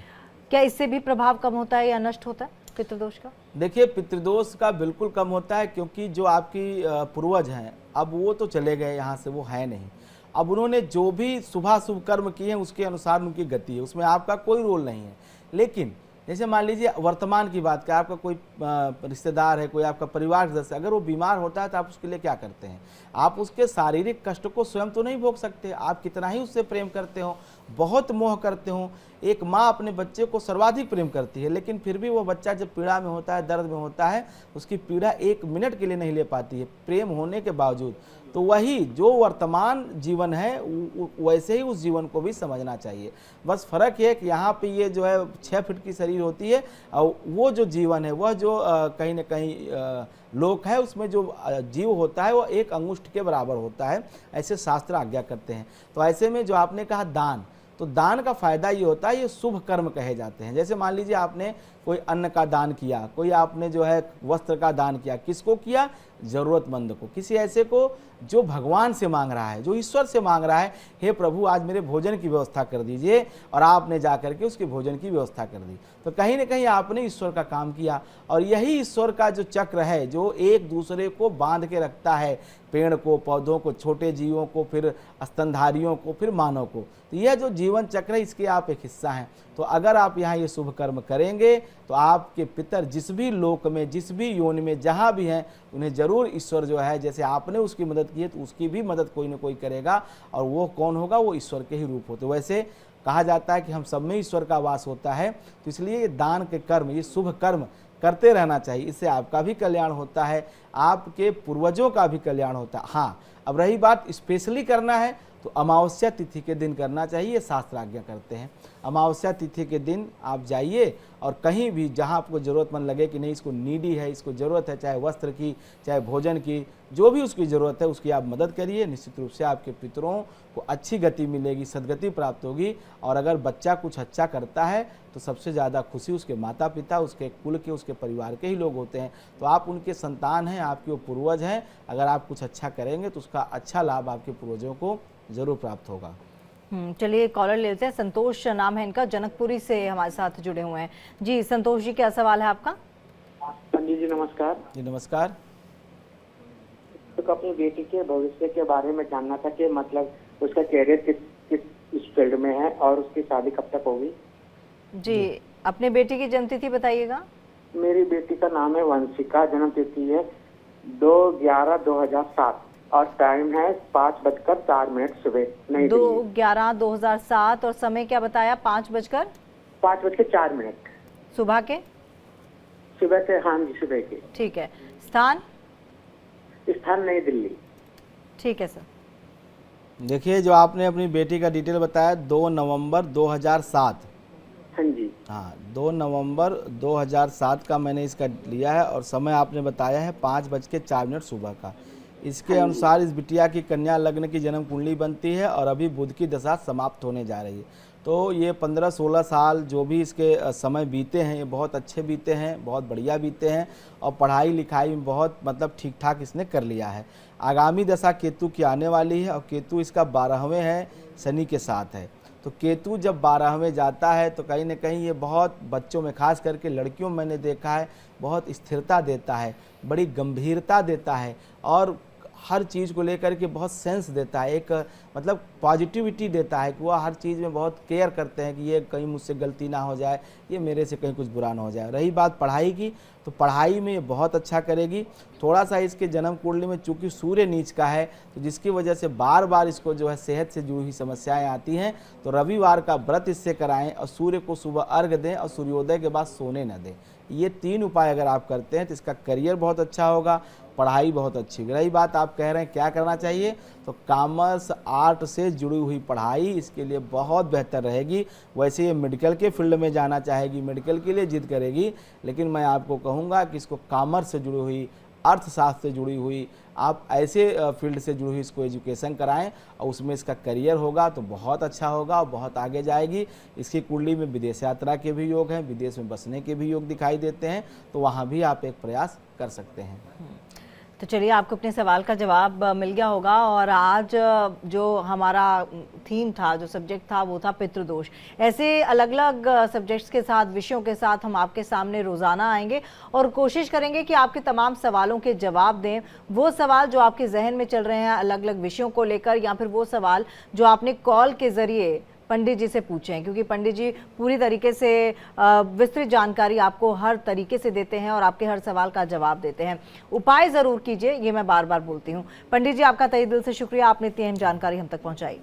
क्या इससे भी प्रभाव कम होता है या नष्ट होता है पितृदोष का? देखिए, पितृदोष का बिल्कुल कम होता है, क्योंकि जो आपकी पूर्वज हैं अब वो तो चले गए यहाँ से, वो है नहीं। अब उन्होंने जो भी शुभ कर्म किए हैं उसके अनुसार उनकी गति है, उसमें आपका कोई रोल नहीं है। लेकिन जैसे मान लीजिए वर्तमान की बात करें, आपका कोई रिश्तेदार है, कोई आपका परिवार सदस्य, अगर वो बीमार होता है तो आप उसके लिए क्या करते हैं? आप उसके शारीरिक कष्ट को स्वयं तो नहीं भोग सकते, आप कितना ही उससे प्रेम करते हो, बहुत मोह करते हो। एक माँ अपने बच्चे को सर्वाधिक प्रेम करती है, लेकिन फिर भी वो बच्चा जब पीड़ा में होता है, दर्द में होता है, उसकी पीड़ा 1 मिनट के लिए नहीं ले पाती है, प्रेम होने के बावजूद। तो वही जो वर्तमान जीवन है वैसे ही उस जीवन को भी समझना चाहिए। बस फ़र्क है कि यहाँ पे ये जो है 6 फीट की शरीर होती है, और वो जो जीवन है, वह जो कहीं ना कहीं लोक है, उसमें जो जीव होता है वो 1 अंगुष्ठ के बराबर होता है, ऐसे शास्त्र आज्ञा करते हैं। तो ऐसे में जो आपने कहा दान, तो दान का फायदा ये होता है, ये शुभ कर्म कहे जाते हैं। जैसे मान लीजिए आपने कोई अन्न का दान किया, कोई आपने जो है वस्त्र का दान किया, किसको किया? जरूरतमंद को, किसी ऐसे को जो भगवान से मांग रहा है, जो ईश्वर से मांग रहा है, हे प्रभु आज मेरे भोजन की व्यवस्था कर दीजिए, और आपने जा करके उसके भोजन की व्यवस्था कर दी। तो कहीं ना कहीं आपने ईश्वर का काम किया, और यही ईश्वर का जो चक्र है, जो एक दूसरे को बांध के रखता है, पेड़ को, पौधों को, छोटे जीवों को, फिर स्तनधारियों को, फिर मानव को। तो यह जो जीवन चक्र है, इसके आप एक हिस्सा हैं। तो अगर आप यहाँ ये शुभ कर्म करेंगे तो आपके पितर जिस भी लोक में, जिस भी योनि में, जहाँ भी हैं, उन्हें जरूर ईश्वर जो है, जैसे आपने उसकी मदद की है तो उसकी भी मदद कोई ना कोई करेगा। और वो कौन होगा? वो ईश्वर के ही रूप होते। वैसे कहा जाता है कि हम सब में ईश्वर का वास होता है, तो इसलिए ये दान के कर्म, ये शुभ कर्म करते रहना चाहिए। इससे आपका भी कल्याण होता है, आपके पूर्वजों का भी कल्याण होता है। हाँ, अब रही बात स्पेशली करना है तो अमावस्या तिथि के दिन करना चाहिए, शास्त्र आज्ञा करते हैं। अमावस्या तिथि के दिन आप जाइए और कहीं भी जहां आपको ज़रूरतमंद लगे कि नहीं इसको नीडी है, इसको ज़रूरत है, चाहे वस्त्र की, चाहे भोजन की, जो भी उसकी ज़रूरत है उसकी आप मदद करिए। निश्चित रूप से आपके पितरों को अच्छी गति मिलेगी, सदगति प्राप्त होगी। और अगर बच्चा कुछ अच्छा करता है तो सबसे ज़्यादा खुशी उसके माता पिता, उसके कुल के, उसके परिवार के ही लोग होते हैं। तो आप उनके संतान हैं, आपके वो पूर्वज हैं। अगर आप कुछ अच्छा करेंगे तो उसका अच्छा लाभ आपके पूर्वजों को जरूर प्राप्त होगा। चलिए कॉलर लेते हैं। संतोष नाम है इनका, जनकपुरी से हमारे साथ जुड़े हुए हैं। जी संतोष जी, क्या सवाल है आपका? पंडित जी नमस्कार। जी नमस्कार। तो अपनी बेटी के भविष्य के बारे में जानना था कि मतलब उसका कैरियर किस फील्ड में है और उसकी शादी कब तक होगी? जी अपने बेटी की जन्मतिथि बताइएगा। मेरी बेटी का नाम है वंशिका, जन्म तिथि है 2/11/2007 और टाइम है 5:04 सुबह। नहीं 2/11/2007 और समय क्या बताया? 5:04 सुबह के? सुबह के, हाँ जी सुबह के। ठीक है। स्थान? स्थान नई दिल्ली। ठीक है सर। देखिए जो आपने अपनी बेटी का डिटेल बताया 2 नवंबर 2007। हाँ जी। हाँ 2 नवंबर 2007 का मैंने इसका लिया है, और समय आपने बताया है 5:04 सुबह का। इसके अनुसार इस बिटिया की कन्या लग्न की जन्म कुंडली बनती है, और अभी बुध की दशा समाप्त होने जा रही है। तो ये 15-16 साल जो भी इसके समय बीते हैं, ये बहुत अच्छे बीते हैं, बहुत बढ़िया बीते हैं, और पढ़ाई लिखाई में बहुत मतलब ठीक ठाक इसने कर लिया है। आगामी दशा केतु की आने वाली है, और केतु इसका 12वें है, शनि के साथ है। तो केतु जब 12वें जाता है तो कहीं ना कहीं ये बहुत बच्चों में, खास करके लड़कियों में मैंने देखा है, बहुत स्थिरता देता है, बड़ी गंभीरता देता है, और हर चीज़ को लेकर के बहुत सेंस देता है, एक मतलब पॉजिटिविटी देता है कि वह हर चीज़ में बहुत केयर करते हैं कि ये कहीं मुझसे गलती ना हो जाए, ये मेरे से कहीं कुछ बुरा ना हो जाए। रही बात पढ़ाई की, तो पढ़ाई में ये बहुत अच्छा करेगी। थोड़ा सा इसके जन्म कुंडली में चूंकि सूर्य नीच का है, तो जिसकी वजह से बार बार इसको जो है सेहत से जुड़ी हुई समस्याएं आती हैं। तो रविवार का व्रत इससे कराएं, और सूर्य को सुबह अर्घ दें, और सूर्योदय के बाद सोने न दें। ये 3 उपाय अगर आप करते हैं तो इसका करियर बहुत अच्छा होगा, पढ़ाई बहुत अच्छी। रही बात आप कह रहे हैं क्या करना चाहिए, तो कॉमर्स आर्ट से जुड़ी हुई पढ़ाई इसके लिए बहुत बेहतर रहेगी। वैसे ये मेडिकल के फील्ड में जाना चाहेगी, मेडिकल के लिए जिद करेगी, लेकिन मैं आपको कहूँगा कि इसको कॉमर्स से जुड़ी हुई, अर्थशास्त्र से जुड़ी हुई, आप ऐसे फील्ड से जुड़ी हुई इसको एजुकेशन कराएं, और उसमें इसका करियर होगा तो बहुत अच्छा होगा और बहुत आगे जाएगी। इसकी कुंडली में विदेश यात्रा के भी योग हैं, विदेश में बसने के भी योग दिखाई देते हैं, तो वहाँ भी आप एक प्रयास कर सकते हैं। तो चलिए, आपको अपने सवाल का जवाब मिल गया होगा। और आज जो हमारा थीम था, जो सब्जेक्ट था, वो था पितृदोष। ऐसे अलग अलग सब्जेक्ट्स के साथ, विषयों के साथ हम आपके सामने रोज़ाना आएंगे और कोशिश करेंगे कि आपके तमाम सवालों के जवाब दें। वो सवाल जो आपके जहन में चल रहे हैं अलग अलग विषयों को लेकर, या फिर वो सवाल जो आपने कॉल के ज़रिए पंडित जी से पूछें, क्योंकि पंडित जी पूरी तरीके से विस्तृत जानकारी आपको हर तरीके से देते हैं और आपके हर सवाल का जवाब देते हैं। उपाय ज़रूर कीजिए, ये मैं बार बार बोलती हूँ। पंडित जी, आपका तहे दिल से शुक्रिया, आपने इतनी अहम जानकारी हम तक पहुँचाई।